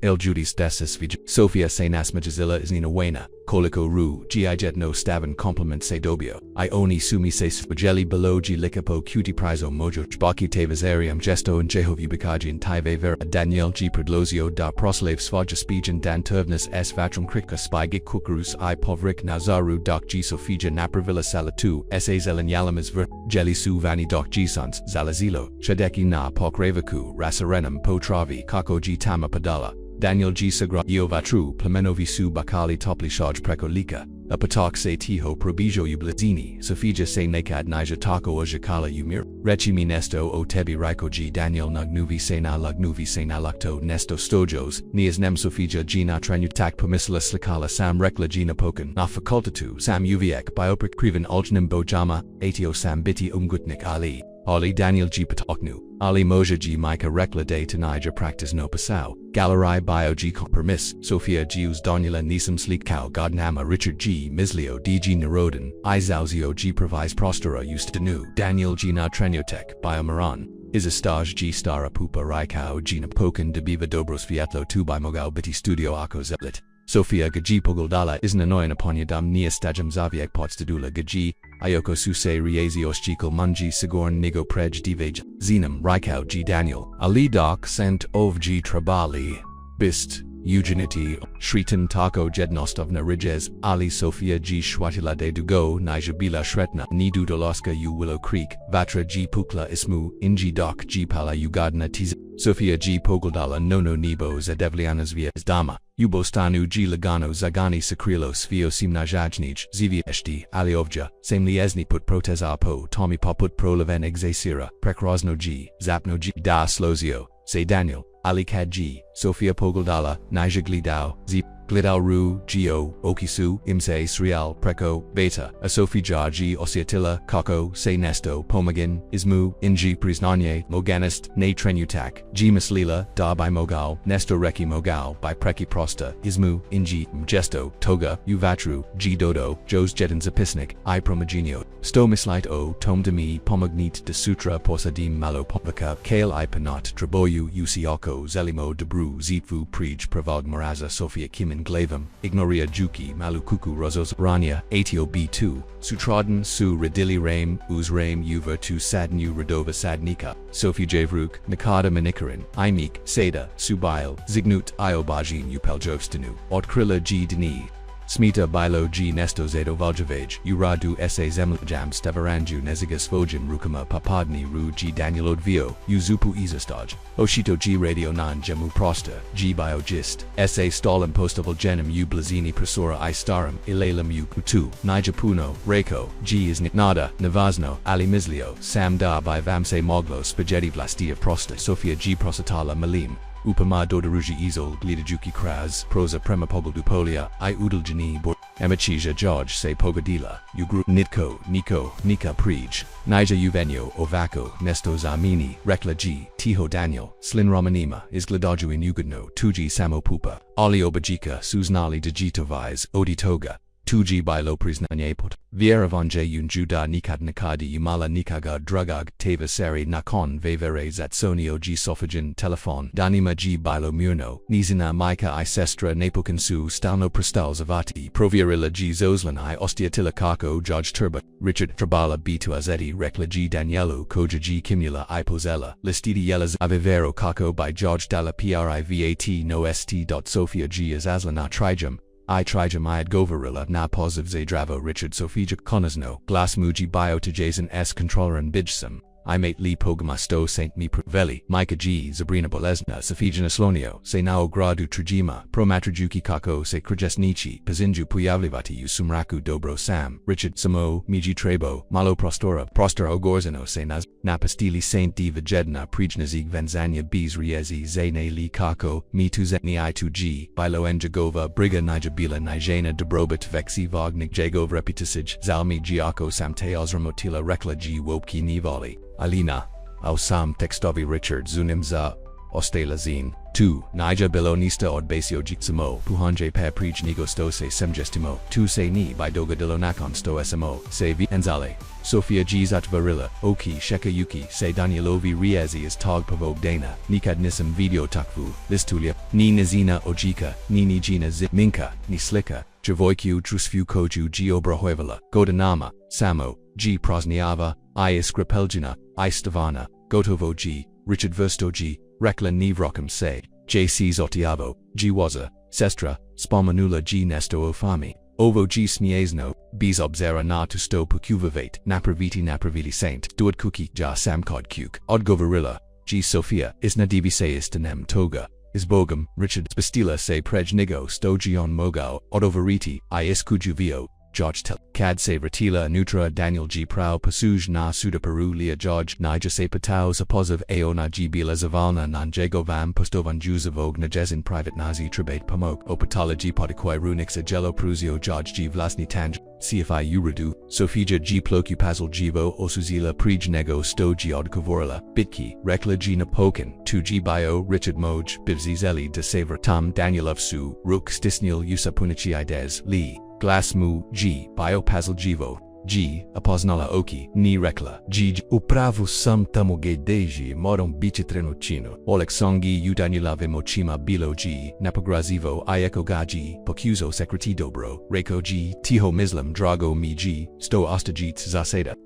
Il Judis Desis Vij. Sofia Se Nasmajazilla Isnina Wena. Koliko Ru. G I Jet no Stavan Compliment Se Dobio. Ioni Sumi Se Svajeli Below G Likapo Cutie Prizo Mojo. Baki Tevazarium Gesto and Jehovi Bikajian Tive Vera. Daniel G Predlozio da Proslav Svaja Spijan Dan Tervnus S Vatrum Krika Spygik Kukurus I Povrik Nazaru Dok G Sofija Napravilla Salatu. Sa Zelen Yalamas Ver. Jelisu Vani Dok G Sons. Zalazilo. Shadeki Na Pok Revaku. Rasarenum Potravi. Kako G Tama Padala. Daniel G. Sagra Iovatru Plemenovisu Bakali Topli Shaj Prekolika, Apatak Se Tiho Probijo Ublizini, Sofija Se Nakad Nija Tako Ojakala Umir, Rechimi Nesto O Tebi Raiko G. Daniel Nugnuvi Se Na Lukto Nesto Stojos, Nias Nem Sofija G. Na Tranutak Pomisla Slikala Sam Rekla G. Napokan, Na Fakultatu Sam Uviek Bioprik Kriven Uljnim Bojama, Atio Sam Biti Umgutnik Ali. Ali Daniel G. Patoknu, Ali Moja G. Micah Rekla de Tanija Practice no Pasau, Galerai Bio G. Compromis, Sophia G. Uzdonula Nisam Sleek Cow Godnama Richard G. Mislio DG Narodin, Izauzio G. Provis Prostera Ustanu, Daniel G. Na Treniotek, Bio Maran, Izastaj G. Stara Pupa Raikau G. Napokan de Biva Dobros Vietlo 2 by Mogao Biti Studio Ako Zeplit. Sofia Gaji Pogoldala is Nanoyan upon Yadam Nia Stajam Zaviek Potstadula Gaji, Ayoko Suse Riezios Jikal Munji Sigorn Nigo Prej Divaj, Zenum Raikau G. Daniel, Ali Doc Sent Ov G. Trabali, Bist, Eugeniti, Shritan Tako Jednostovna Rijes, Ali Sofia G. Shwatila de Dugo, Nijabila Shretna, Nidu Doloska U Willow Creek, Vatra G. Pukla Ismu, Inji Doc G. Pala Ugadna Tiz, Sofia G. Pogoldala Nono Nebo Zadevlianas Via Dama, Ubostanu G. Lagano Zagani Sakrilo Svio Simnajajnij, Zivia Eshti, Aliovja, Same Liezni Put Protezapo, Tommy Poput Prolaven Exasira, Prekrosno G. Zapno G. Da Slozio, Say Daniel, Ali Kad G. Sofia Pogoldala, Nija Glidao, Z. Glidao Ru, Gio, Okisu, Imse Srial, Preko, Beta, Asofi G. Osiatila, Kako, Se Nesto, Pomagin, Ismu, Inji Priznanye, Moganist, Ne Trenutak, G. Mislila, Da by Mogal, Nesto Reki Mogal, by Preki Prosta, Ismu, Inji, Mjesto, Toga, Uvatru, G. Dodo, Jos Jedin Zapisnik, I Promaginio, Sto Mislite O, Tom Demi, Pomagnit de Sutra Posadim Malo Popaka, Kale I Panat, Traboyu, Usioko, Zelimo Debru, Zitvu Prij Pravog Moraza Sofia Kimin Glavum, Ignoria Juki, Malukuku Rozos Rania, Atio B2, Sutraden Su Radili Rame, Uzrame Uver Tu Sadnu Radova Sadnika, Sophie Javruk, Nikada Manikarin, Imik, Sada, Subail, Zignut Iobajin Upeljovstanu, Otkrilla G. Dini, Smita bilo g nesto zado valjavaj, uradu sa zemljam stevaranju nezigas vojim rukama papadni ru g Daniel odvio, uzupu izastoj. Oshito g radio nan jemu prosta, g bio gist, sa stalem postaval genem u blazini presora I starum, ilalam u kutu, nijapuno, rekao, g is nada, navazno, ali mislio, sam da by vamse moglo spaghetti vlastia prosta, Sofia g prosatala malim. Upama dodaruji izol glidajuki kraz, proza prema pogldupolia, I udaljani bor, emachija George se pogadila, ugru nitko, niko, nika prij, nija uvenio ovako, nesto zamini, rekla g, tiho Daniel, slin romanima, izgladaju in ugadno, tuji samopupa, ali obajika, suznali digitoviz, oditoga. 2G bilo priznanyepot. Viera vonje un juda nikad nikadi umala nikaga drugag teva seri nakon vevere zatsonio g sofagen telefon danima g bilo murno nizina mika I sestra napokansu stalno prestal zavati provirilla g zoslan I ostiatila kako George Turba Richard Trabala b2 azeti rekla g Danielu koja g kimula I posella listidi yelas avivero kako by George dalla privat no st. Sofia g azazlana trijum I trijum iad govarilla na posiv zdravo Richard Sofija konasno glas muji bio to jason s controlleran bijsum. I mate li pogama sto saint mi veli, Mika g Zabrina bolesna Safijana slonio, se nao gradu trajima, pro matrijuki kako se krjesnichi, pazinju pujavlivati u sumraku dobro sam, Richard Samo, miji trebo, malo prostoro gorzano se naz, napastili saint di vajedna prijnazig venzanya bez riezi zane li kako, mi tu zetni I tu g, bilo enjagova, briga nijabila nijana dobrobit vexi vognik jagov reputisij, zalmi giako samte ozramotila rekla g wopki nivali. Alina, Ausam textovi Richard Zunimza, Ostelazin. 2. Nija bilonista od basio jitsamo, puhanje pa prij nigo sto se semgestimo, tu se ni by doga dilonakon sto smo, se vi enzale. Sofia gizat varilla, oki sheka yuki, se Danielovi riezi is tog pavog dana, nikad nisam video takvu, listulia, ni nizina ojika, ni nijina zit minka, ni slika, javoikiu trusfu koju g obrahoivala, godanama, samo, g prosniava, I iskrapelgina, I stavana, gotovo g, Richard Versto g, rekla nivrokam se, jc zotiavo, g waza, sestra, spomanula g nesto ofami, ovo g smiezno, bez obzera na tu sto pukuvavate, napravili saint, duad kuki ja samkod kuk, odgovarilla, g Sofia, isna divi se istanem toga. Isbogam, Richard spastila se prej nigo sto gion mogao, odovariti, I iskujuvio, George tel. Cad se ratila nutra Daniel g prau pasuj na suda peru lia George nija se patau zapoziv ao na g bila zavalna nan jegovam postovan juzavog na jezin private nazi trebate pamok opatala g podikoi runix agelo pruzio George g vlasni tanj. CFI uradu, Sofija g plokupazal jivo osuzila prij nego sto g odkavorila, bitki, rekla g napokin, 2g bio Richard Moj, bivzizeli de savor tam Danielov su, ruk stisnil usapunichi ides, li. Glasmu g biopazal jivo g apoznala oki ni rekla g upravu sam tamo gedeji morom bici trenutino oleksongi udanilave mochima bilo g napograzivo ieko gaji pokuzo sekreti dobro reko g tiho mislam drago mi g sto ostajits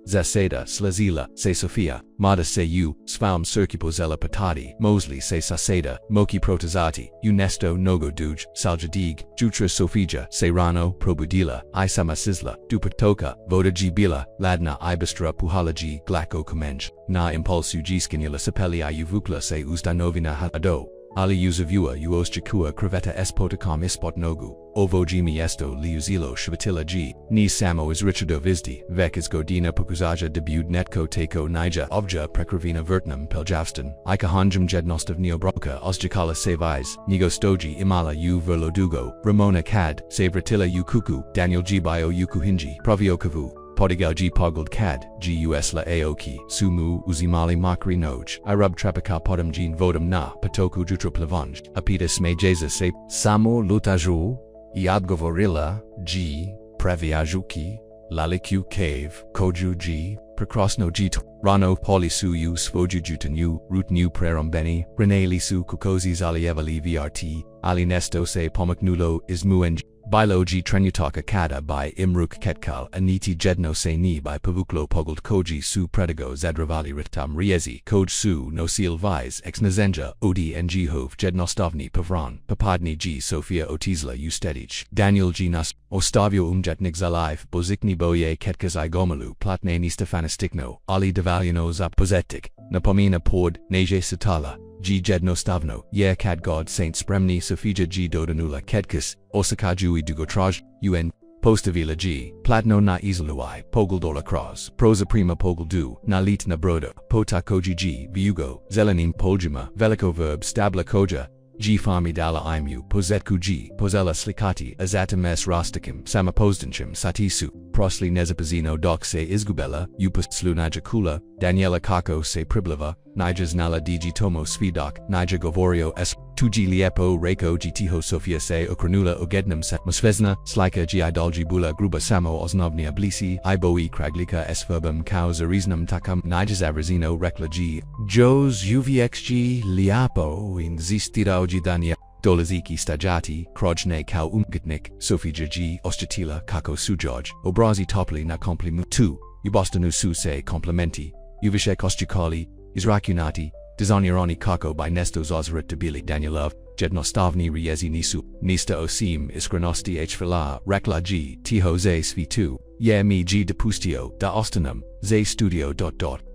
zaseda slazila se Sofia mada se u svam circupozela patati mosley se saseda moki protazati unesto nogo duj saljadig jutra Sofija se rano probudila isama sisla dupatoka voda G-bila, ladna ibistra puhalaji glako comenj, na impulsu G-skinula sapeli uvukla se uzdanovina hado, ali uzavua uoschikua kreveta espotakam ispot nogu, ovo G miesto liuzilo shvatila G, ni samo is Richardo vizdi, vek is godina pukuzaja debut netko teko nija ovja prekravina vertnam peljavstan, ika hanjum jednostov neobroka osjakala seviz, nigo stoji imala u verlodugo, Ramona cad, savratila u kuku, Daniel G bio ukuhinji, praviokavu. Podigal g pogled cad, g usla aoki, sumu uzimali makri noj, irub trapaka podam jean vodam na, patoku jutro plavanj, apita sme jeza se, samo lutaju, iadgovorilla, g, previajuki, laliku cave, koju g, prekrosno g rano polisu u svojujutanyu, rutnu prerambeni, renelisu kukozis alievali vrt, ali nesto se pomaknulo ismuenj, Biology Trenutaka Kada by Imruk Ketkal Aniti Jedno Se Ni by Pavuklo Pogold Koji Su Predigo Zadravali Ritam Riezi Koj Su No Seal Vise Ex Nazenja Odi Ng Hov Jednostovni Pavran Papadni G Sofia Otizla Ustedich Daniel G Nas Ostavio Umjetnik Zalive Bozikni Boye Ketkazai Gomalu Platne Ni Stefanistikno Ali Devaliano Zap Pozetik Napomina Pod Neje Satala G Jednostavno, Ye Kad God Saint Spremni Sofija G Dodanula Kedkus, Osakajui Dugotraj, UN, Postavila G, Platno na Izluai, Pogoldola Cross, Prosa Prima Pogoldu, Nalit na Brodo, Potakoji G, Viugo, Zelenim Poljima, Veliko Verb Stabla Koja, G Farmi Dala Imu, Pozetku G, Pozella Slikati, Azatam S Rastakim, Samapozdanchim, Satisu, Prosli Nezapazino Doc Se Izgubela, Upus Slunaja Kula, Daniela Kako Se Priblava, Nijas Nala DG Tomo Svidok, Nija Govorio S. Tuji Liepo Rekao Gtiho Sofia Se Okranula Ogednam Sa Musvezna, Slika G Idolji Bula Gruba Samo Osnovnia Blisi, Iboi Kraglika S Verbum Kao Zariznam Takam, Nijas Avrazino Rekla G, Jos UVXG Liapo in Zistira Ojidania. Dolaziki Stajati, Krojne Kau Umgitnik, Sofija G, Ostatila Kako Sujoj, Obrazi Topli na Komplimu 2, Ubostanu Su Se Komplementi, Uvishe Kostikali, Izrakunati, Dizonironi Kako by Nestos Ozrit Debili Danielov, Jednostavni Riezi Nisu, Nista Osim Iskrenosti Hfila, Rekla G, Tiho Ze Svi 2, Ye Mi G Depustio, Da Ostanum, Ze Studio.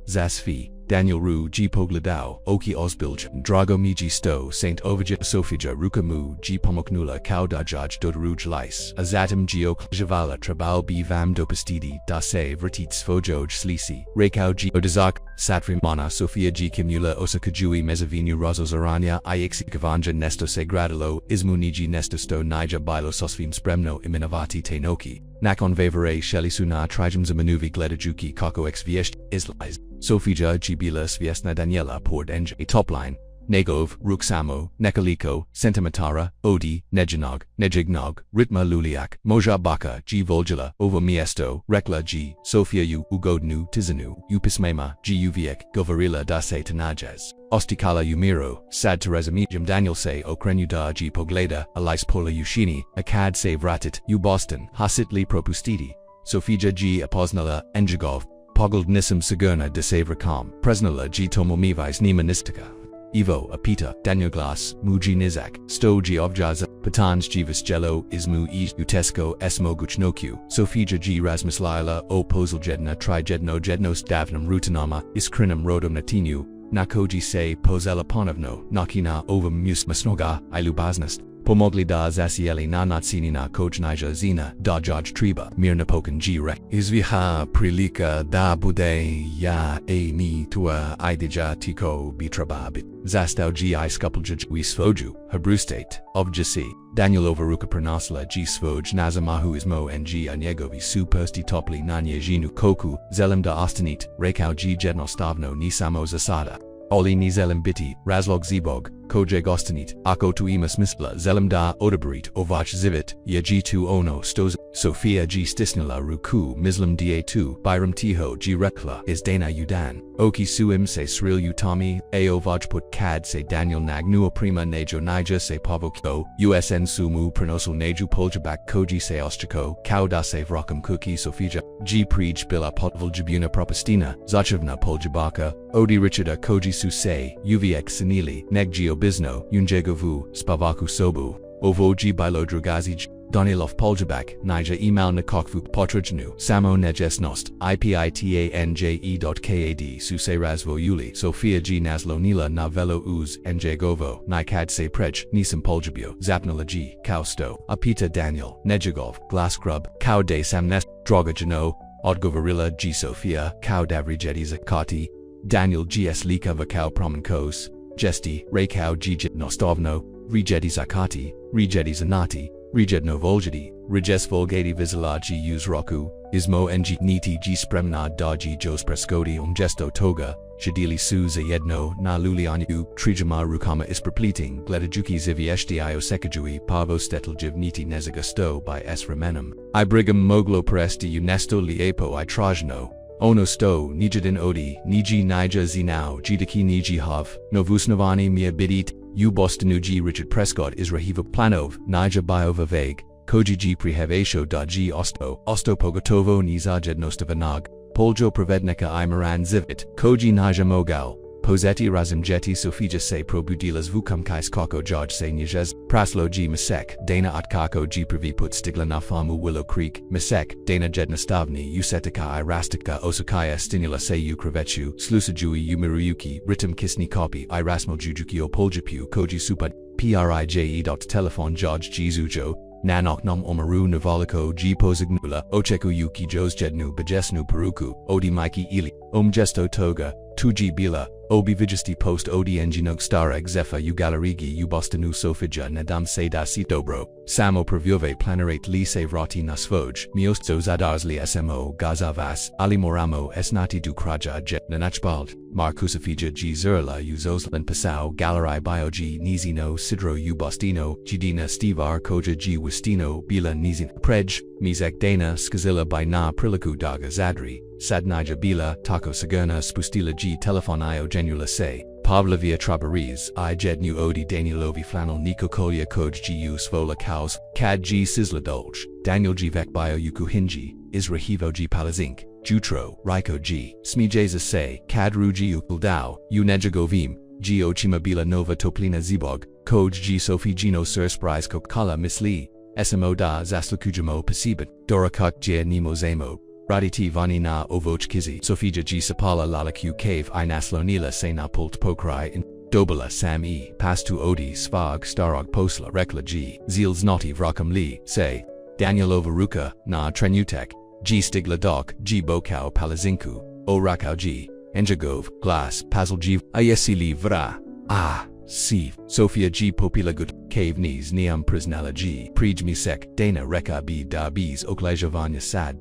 Zasfi. Daniel Ru G Pogladao, Oki Osbilj, Drago Miji Sto, Saint Ovija Sofija Rukamu G Pomoknula Kau Dajaj Dodaruj Lice, Azatim Geok Javala Trabal B Vam Dopastidi, Dase Vertits Fojoj Slisi, Rekao G Odazak, Satrim Mana Sofia G Kimula Osakajui Mezavinu Razos Aranya, Ixi Kavanja Nesto Se Gradalo, Ismuniji Nestosto Nija Bilo Sosvim Spremno Iminavati Tenoki, Nakon Vevere Shelisuna Trijum Zamanuvi Gledajuki Kako Ex Viesht, Isliz. Sofija Gibila Sviesna Daniela Port Nj Topline, Negov, Ruksamo, Nekaliko, Sentimentara, Odi, Nejanog, Nejignog, Ritma Luliak, Moja Baka, G Volgila, Ovo Miesto, Rekla G, Sofia U, Ugodnu, Tizanu, Upismema, G Uviek, Govarila Dase Tanajes, Ostikala Umiro, Sad Teresa Mijam Daniel Se Okrenuda G Pogleda, Alais Pola Ushini, Akad Se Vratit, U Boston, Hasitli Propustidi, Sofija G Apoznala, Enjigov, Pogled Nisam Sigurna de Savrakam, Presnala G Tomomivais Nimanistika, Evo Apita, Daniel Glass, Muji Nizak, Sto G Ovjaza, Patans Jivis Jello, Ismu E Utesco, Esmo Guchnokyu, Sofija G Rasmus Lila, O Posel Jedna Trijedno Jednos Davnam Rutanama, Iskrinam Rodom Natinu, Nakoji Se Posela Ponovno, Nakina Ovam Mus Masnoga, Ilubasnast. Pomogli da Zasieli na Natsinina Kojnija Zina, da Jaj Triba, Mirna Pokan G Rek. Izviha Prilika da Bude ya ni tua idija tiko bitrababit. Zastau G I Skupljuj Wisfoju, Habrustate, Ovjasi, Daniel Overuka Pranasla G Svoj Nazamahu Ismo Ng Anyegovi Su Persti Topli Nanye Jinu Koku, Zelim da Ostanit, Rekao G Jednostavno Nisamo Zasada. Oli ni zelim biti, razlog zibog, koje gostanit, ako tu imas misla zelim da odaberit ovach zivit, ya g2 ono stoz, Sofia g stisnila ruku mislim da2, Byram tiho g rekla is dana udan, oki suim se sril utami, ao vajput kad se Daniel nagnuo prima nejo nija se pavokyo, usn sumu prenosul neju poljabak koji se ostrako, kauda se vrokam kuki Sofija, g prij bila potvil jibuna propastina, zachavna poljabaka, odi richida koji su se, uvx sinili, neggio bizno, unjegovu, spavaku sobu, ovoji bilo drugazij, Donilov Poljabak, Nija email nakokvu potrajnu, samo nejesnost, ipitanje.kad su razvo yuli, Sofia g naslonila na velo uz, njegovo, nikad se prej, nisam poljabio, zapnila g, kausto, apita Daniel, nejagov, glasgrub, kao de samnest, droga jano, odgovorila g Sofia, kao davrijedi zakati, Daniel gs lika vakao promenkos, Jesti, Rekao g nostovno, rijedi zakati, rijedi zanati, Rijedno Voljedi, Rijes Volgati Vizalaji Uz Roku, Ismo Ng Niti G Spremna Daji Jos Preskodi Gesto Toga, Shadili Su Zayedno Na Lulianyu, Trijama Rukama Isprepleting, Gletajuki Zivieshti Io Sekajui Pavo Steteljiv Niti Nezagasto by S. Ramenum, Ibrigam Moglo Presti Unesto Liepo I Trajno. Ono sto, Nijadin Odi, Niji Nija Zinao, Jidaki Niji Hav, Novusnavani Mia Bidit, U Bostanuji Richard Prescott Israhiva Planov, Nija Biova Vague, koji g prihevesho da g osto pogotovo ni zajednostavanag, poljo pravednika I moran zivit, koji naja mogal, pozeti razimjeti sofija se probudilas vukamkais kako jaj se nijes, praslo g misek, dana atkako g priviput stigla na famu Willow Creek, misek, dana jednastavni usetika I rastika osakaya stimula se u kravechu, slusajui umiruyuki, ritam kisni copy I rasmal jujuki o poljapu koji supad, prije.telefon jaj g zujo, nanok nam omaru navaliko g posignula, ocheku yuki jos jednu bejesnu peruku, odi maiki ili, gesto toga, tuji bila, obi vigisti post odi enginog stara exefa u galerigi u bostanu sofija nadam se da si dobro, samo praviove planarate li se vrati na svoj, miostzo zadarsli smo gazavas, ali moramo esnati du kraja jet nanachbald, markusafija g zerla u zoslan pasau galerai bio g nizino sidro u bostino, gidina stivar koja g wistino bila nizin, prej, mizek dana skazilla by na priliku daga zadri, sadnija bila, tako sagurna spustila g telefonio genula se, Pavlovia Trabariz, I jednu odi Danielovi flannel Niko kolja koj gu svola kaus, kad g sizla dolj, Daniel g vek bio yuku hinji, Izrahivo g palazink, Jutro, Riko g, smijeza se, kad ruji ukuldao, unejagovim, g ochima bila nova toplina zibog, koj g sofigino sursprise kokala misli, smo da zaslukujamo pasibit, dorakak g nemo zamo. Raditi vani na ovochkizi Sofija g sapala lalaku cave I naslonila se na pult pokrai in dobala sam e pastu odi svag starog posla rekla g zils noti vrakam li se Danielova ruka na trenutek g stigla dok g bokau palazinku o rakau g enjagov glass pazl g ayesili vra si Sofia g popilagut cave knees neam prisnella g prijmi sek dana reka b da bs oklejavanya sad.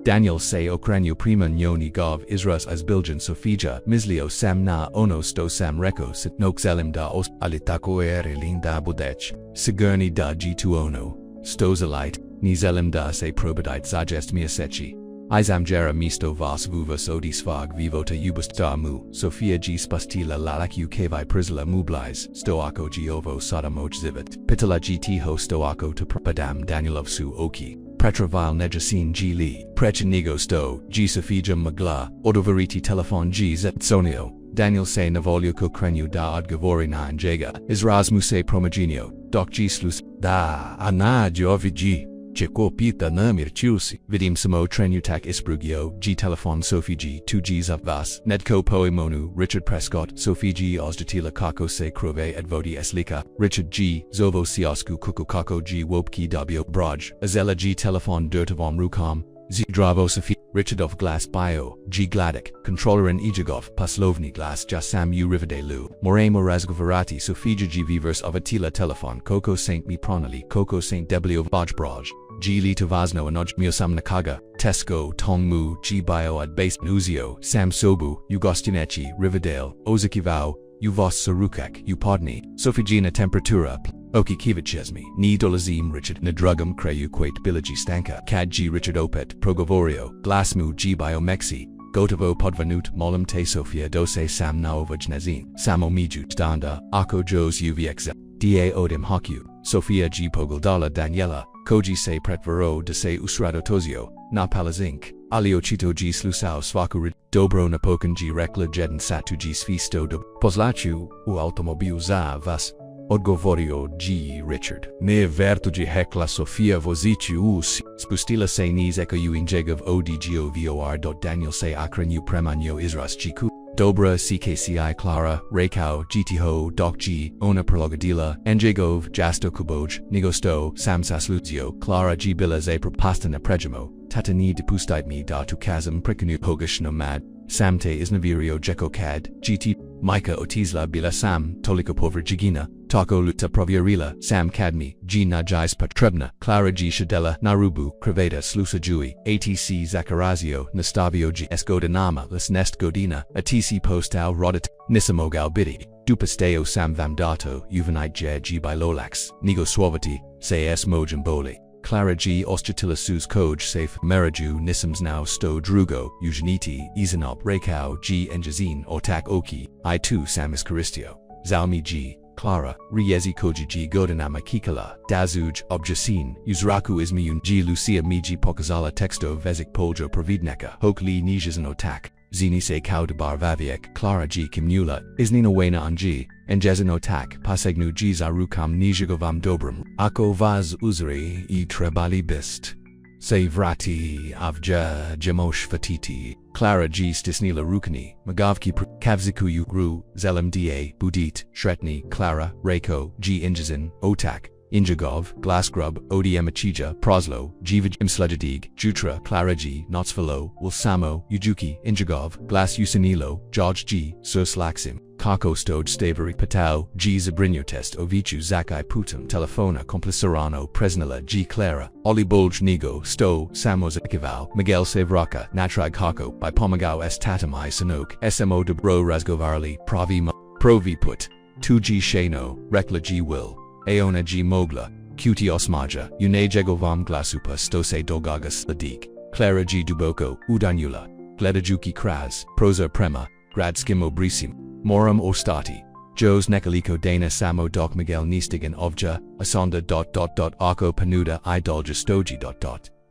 Daniel se okranyu prima njoni gov isras as biljan Sofija mislio sam na ono sto sam reko sit nokzelim da os alitako erelin da budech sigurni da g tu ono stozalite nizelim da se probadite zagest miasechi Izamjera misto vas vuvas odi svag vivota ubust mu, Sofia g spastila lalaku kavai prisla mublais, stoako g ovo sada moj zivit, pitala g tiho stoako to padam Danielov su oki, pretravile nejasin g li, prechinigo sto, g Sofija magla, odovariti telefon g zetsonio, Daniel se navoljuko krenju da odgovori na njega, izrazmu se promaginio, dok g slus, da, ana jovi g. Chiko pita namir chusi. Vidim samo trenutak isbrugio, g telefon Sofiji 2 g vas, Nedko poemonu, Richard Prescott, Sofiji ozdatila kako se krove edvodi eslika, Richard g, zovo siosku kuku kako g wopki w braj, azela g telefon dirtavom rukam, z dravo Sofi, Richard of Glass bio, g gladik, controller in Ijagov, paslovni glass jasam u rivadelu, moremo razgovarati Sofija g vivers of atila telefon, koko saint mi pronali, koko saint w vaj braj. G li tavazno anoj miosam nakaga, Tesco, Tongmu, G bio ad base nuzio, Sam sobu, Ugostinechi, Riverdale, Ozakivao, Uvos sarukak, Upodni, Sofigina temperatura, Oki kivichesmi, ni dolazim Richard nadrugam kreyu quate bilaji stanka, Kad G Richard opet, Progovorio, Glasmu G bio mexi, Gotovo podvanut molim te Sofia dose sam naovajnazin, Samo mijut danda, Ako jos uvx, Da odim haku, Sofia G pogaldala Daniela, Koji se pretvaro de se usrado tozio, na palazink, aliochito g slusao svakurid, dobro napokan g rekla jeden satu g svisto do pozlachu, u automobil za vas, odgovorio g Richard. Ne vertu g hekla Sofia vozici us, spustila se niz eko u injegov odgovor. Daniel se akranju premanyo izras chiku. Dobra CKCI Clara, Rekao, GTho, Doc G, Ona Prologadila, Njegov, Jasto Kuboj, Nigosto, Samsasluzio, Clara G Bila Zapra Pastana Prejamo, Tatani Depustite mi da Tukazam Prikanu Pogish Nomad, Samte Isnavirio Jekokad, GT, Micah Otizla Bila Sam, Toliko Pover Jigina, Taco Luta Proviarila, Sam Kadmi, G Najais Patrebna, Clara G Shadela, Narubu, Kreveda Slusa Jui, ATC Zacharazio, Nastavio G Esgodanama, Las Nest Godina, ATC Postal Rodat, Nisamogal Bidi, Dupasteo Sam Vamdato, Uvenite Je G Bilolax, Nigo Suavati, Sayes Mojamboli. Clara G Ostatilasus Koj Safe Meraju Nisams Now Sto Drugo, Eugeniti, Izanop Rekao G Enjazin Otak Oki, I2 Samis Caristio, Zalmi G, Clara, Riezi Kojiji Godinama Kikala, Dazuj, Objasin, Uzraku Izmiyun G Lucia Miji Pokazala Texto Vezik Poljo Providneka, Hokli Nijazano Tak, Zini Se Kaudabar Vaviek, Clara G Kimnula, Iznina Wena Anji, Enjezano Tak, Pasegnu G Zarukam Nijagovam Dobram, Ako Vaz Uzri E Trebali Bist. Savrati Avja Jemosh Fatiti, Clara G Stisnila Rukani, Magavki Kavzikuyu Ru, Zelam Da, Budit, Shretni, Clara, Rekao, G Injazin, Otak, Injagov, Glassgrub, Odiemachija, Proslo, Jivaj Imsludjadig, Jutra, Clara G, Notsvalo, Wilsamo, Ujuki, Injagov, Glass Usanilo, George G, Surslaxim, Kako Stoj Stavery Patau, G Zabrinio Test Ovichu Zakai Putum Telefona Complicirano Presnila G Clara, Oli Bulj Nigo, Sto, Samos Ekival, Miguel Savraka, Natrag Kako, by Pomagao S Tatamai Sanok, SMO de Bro Razgovarli, Provi Put, 2G Shano, Rekla G Will, Aona G Mogla, Qt Osmaja, Unajegovam Glasupa Stose Dogagas Ladik, Clara G Duboko, Udanula, Gledajuki Kraz, Prosa Prema, Gradskimo Brisim, Moram Ostati, Jos Nekaliko Dana Samo Doc Miguel Nistigan Ovja, Asonda. Arco Panuda Idolja Stoji.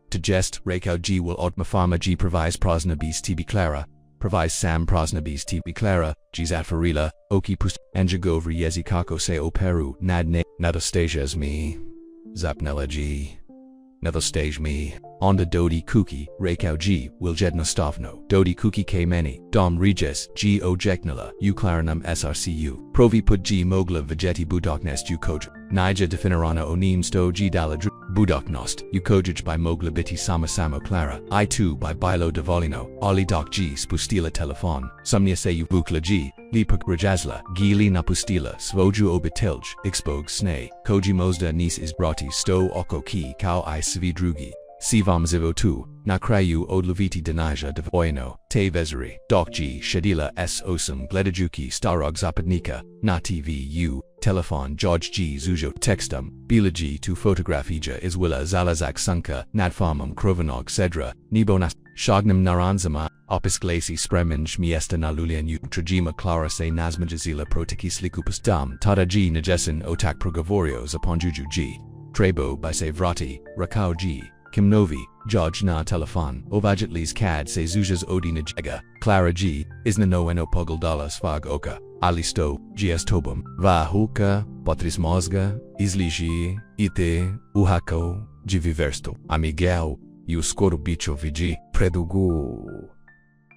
To jest, Rekao G will Otmafama G Provise Prosnabis TB Clara, Provise Sam Prosnabis TB Clara, G Zatfarila, Oki Pust, Anjagovri Yezi Kako Se O Peru, Nadne, Nadostasias me, Zapnella G. Nadostage me, Onda Dodi Kuki, Rekao G, Wiljednostavno, Dodi Kuki K Meni, Dom Regis, G Ojeknala, Uklaranum SRCU, Provi Put G Mogla Vegeti Budoknest Ukoj, Nija Definirana Onim Sto G Daladru, Budoknost, Ukojij by Mogla Biti Samo Clara, I2 by Bilo Devolino, Ali Doc G Spustila Telefon, Sumnia Se Uvukla G, Lipak Rajazla, Gili Napustila, Svoju Obitilj, Ixbog Snay, Koji Mozda Nis Isbrati Sto Oko Ki Kao I Svidrugi. Sivam Zivo 2, Nakrayu Odloviti Denaja de Voino, Te Vezeri, Doc G, Shadila S. Osum, Gledajuki, Starog Zapadnika, Na TVU, Telefon George G. Zujo, Textum, Bila G. Tu Fotografija Izwilla Zalazak Sunka, Nadfarmum Krovanog Cedra, Nibonas, Shagnam Naranzama, Opis Glaci Spreminj Miesta Nalulian U, Trajima Clara Se Nazmajazila Protikis Likupas Dam, Tada G. Najesin Otak Progovorios upon Juju G. Trebo by Savrati, Rakao G. Kimnovi, George Na Telefon, Ovajatlis Cad Se Zujas Odina Jega, Clara G, Isnano Eno Pogaldala Svag Oka, Alisto, GS Tobum, Va Huka, Patris Mozga, Isliji, Ite, Uhako, Giviversto, Amigel, Uskoro Bicho Vigi, Predugu.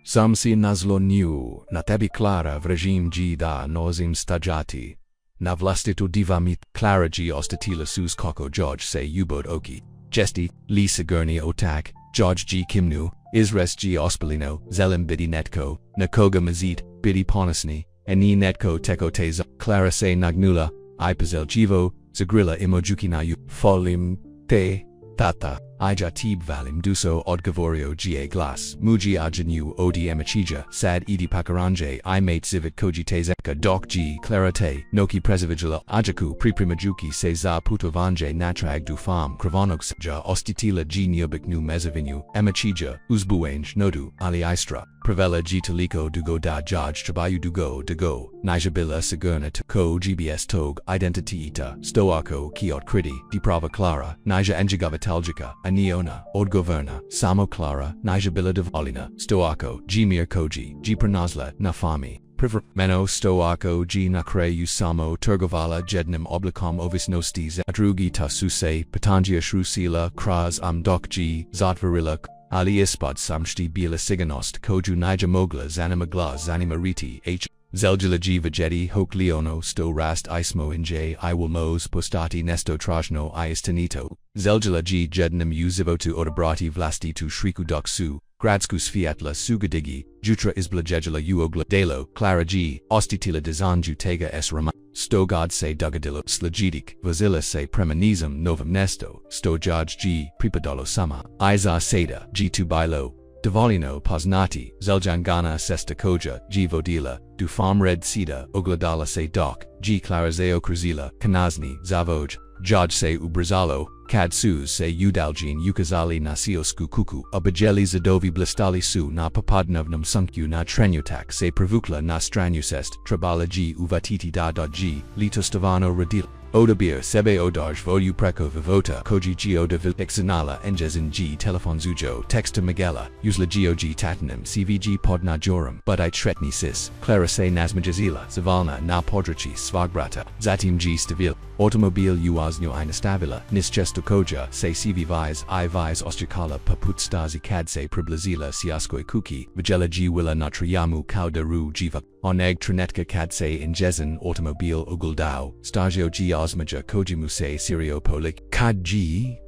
Samsi Nazlo New, Na Tebi Clara v Regime G da Nozim Stajati, Na Vlastitu Divamit, Clara G Ostatila Sus Koko George Se Ubod Oki. Jesti, Lisa Gurney Otak, George G. Kimnu, Isres G. Ospelino, Zelim Bidi Netko, Nakoga Mazit, Bidi Ponasni, Ani Netko Teko Teza, Clara Se Nagnula, Ipazel Jivo, Zagrilla Imojukinayu, Folim, Te, Tata, Ija Tib Valim Duso Odgavorio Ga Glass, Muji Ajanu Odi Emachija, Sad Edi Pakaranje, I Mate Zivit Koji Tezeka Doc G, Clara Te, Noki Presivigila, Ajaku, Priprimajuki Se Za Putovanje Natrag Du Fam, Kravonoksja, Ostitila G Niobik Nu Mezavinu, Emachija, Uzbuange, Nodu, Ali Istra, Pravela G Taliko Dugo Da Jaj Trabayu Dugo, Dago, Nijabila Sigurna Ko GBS Tog, Identity Ita, Stoako, Kiot Kriti, Diprava Clara, Nija Enjigavataljica, Aniona, Odgoverna, Samo Clara, Nijabila Devolina, Stoako, G Mir Koji, G Pranazla, Nafami, Priver, Meno Stoako, G Nakre Usamo, Turgovala Jednim Oblicom Ovisnostis, Adrugi Tasuse, Patangia Shrusila, Kraz Doc G, Zatvarila, Ali Ispad Samshti Bila Siganost Koju Nija Mogla Zanima Glas Zanima Riti H. Zeljila G Vegeti Hok Leono Sto Rast Ismo Inj I will Mos Postati Nesto Trajno Istanito Zeljila G Jednim Uzivotu Odabrati Vlasti tu Shriku Doksu Gradskus Fiatla Sugadigi Jutra Isbla Jejila Uogla Delo Clara G Ostitila Dizanju Tega S Rama Sto God Se Dugadilo Slajidik Vazila Se Premanizum Novum Nesto Sto Jaj G Pripadolo Sama Iza Seda G2 Bilo Devolino Poznati Zeljangana Sesta Koja G Vodila du farm red sida, ogladala se doc, g clarazeo cruzila, kanazni, zavoj, jaj se ubrazalo, kad sus se udalgin ukazali nasios kuku, abajeli zadovi blistali su na papadnovnum sunkyu na trenutak se pravukla na stranusest, trabala g uvatiti g, litostavano radil. Odabir sebe odarj vodu preko vivota koji geo de vilexanala engezin g telefonzujo texta magella usla gog tatanum cvg podna jorum but I tretni sis clara se nazmajazila zavalna na podrachi svagbrata zatim g stavil automobil uaznyo inastavila niscesto koja se cv vise I vise ostrikala paputstazi kadse priblazila siaskoi kuki vigela g willa natriyamu kaudaru jiva oneg trinetka kadse ingezin automobil uguldao stagio g osmaja kojimuse siriopolik kad g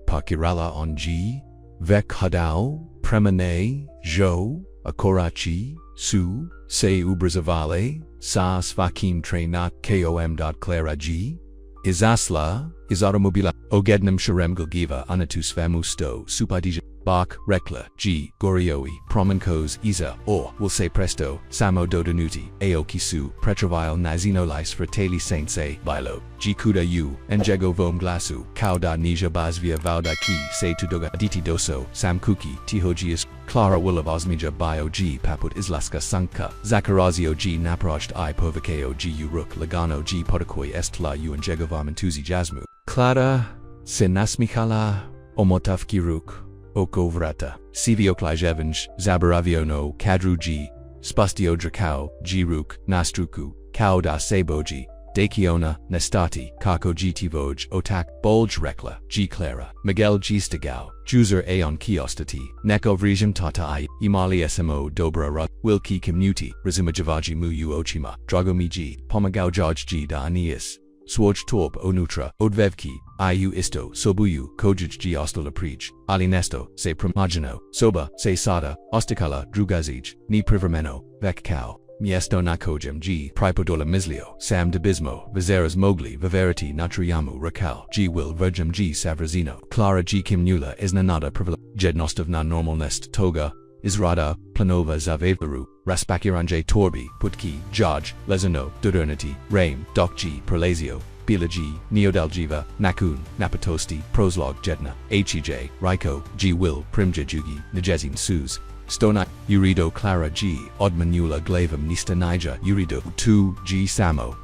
pakirala on g vek hadao premane jo akorachi su se ubrazavale sa svakim trenat kom.clara g izasla izatomobila ogednum sharem gilgiva anatu svemu sto supadija bak rekla g gorioi promenkos isa or will say presto samo dodanuti aokisu pretravile nazinolis fratelli saintse bilo g kuda u enjego vom glasu kauda nija bazvia vauda ki se tudoga aditi doso sam kuki tihogius clara will of osmija bio g paput islaska sanka zacharazio g naprojt I povakeo g uruk lagano g podakoi estla u enjego varmentuzi jasmu clara sinasmichala omotavkiruk Okovrata, Cvioklajevenge, Zabaraviono, Kadruji, Spustio Drakao, Giruk, Nastruku, Kauda Seboji, Dakiona, Nestati, Kako Gitivoj, Otak, Bolj Rekla, G Clara, Miguel G Stigao, Juzer Aon Kiostati, Neko Vrijam Tata I, Imali Smo Dobra Rug, Wilki Commuti, Razumajavaji Muyu Ochima, Dragomiji, Pomagao Jaj G Da Anias. Swoj Torp Onutra, Odvevki, Iu Isto, Sobuyu, Kojij G Ostola Prij, Ali Nesto, Se Primagino, Soba, Se Sada, Ostikala, Drugazij, Ni Privermeno, Vek Kao, Miesto Nakojem G, Pripodola Mislio, Sam Debismo, Vizeras Mogli, Viverity Natriyamu Rakal, G Will Virgim G Savrazino, Clara G Kimnula Isnanada Privila, Jednostov na Normalnest Toga, Izrada, Planova Zavevlaru, Raspakiranje Torbi, Putki, Jaj, Lezano, Dodernity, Rame, Doc G, Perlazio, Bila G, Neodaljiva, Nakun, Napatosti, Proslog Jedna, Hej, Raiko, G Will, Primjajugi, Najezin Suz, Stona, Urido Clara G, Odmanula Glavam Nista Nija, Urido 2, G Samo,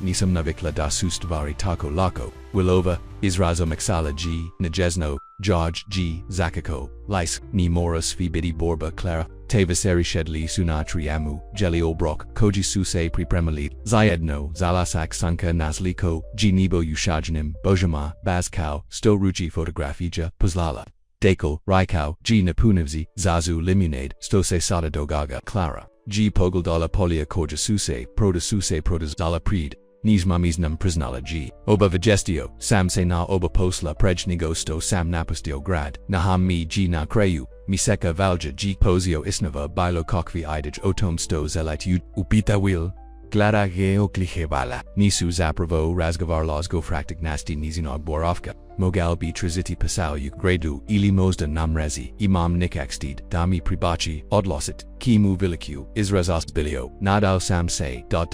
Nisam Navikla da Sustvari Tako Lako, Willova, Izrazo Maxala G, Najesno, George G, Zakako, Lice, Ni Moras Fibidi Borba Clara, Tavaseri Shedli Sunatriamu, Jelly Obrok, Koji Suse Pripremali, Zayedno, Zalasak Sanka Nazliko, G Nebo Ushajnim, Bojama, Bazkau, Sto Ruji Photografija, Puzlala, Dakel, Raikau, G Napunivzi, Zazu Limunade, Stose Sada Dogaga, Clara, G Pogoldala Polia Koja Suse, Proda Suse Prodas Dala Prid, Nizmamis nam priznala G. Oba vigestio, sam se na oba posla prejnigosto sam napustio grad, naham mi G na kreju, miseka valja G posio isnava bilo kokvi idij otom sto zelit upita wil. Glada geo klichevala, nisu zapravo razgavar los gofraktik nasti nizinog borovka. Mogal bi triziti pasau gradu ili mozda namrezi, imam nikakstid, dami pribachi, odlosit, kimu viliku, izrazast bilio, nadal sam se, to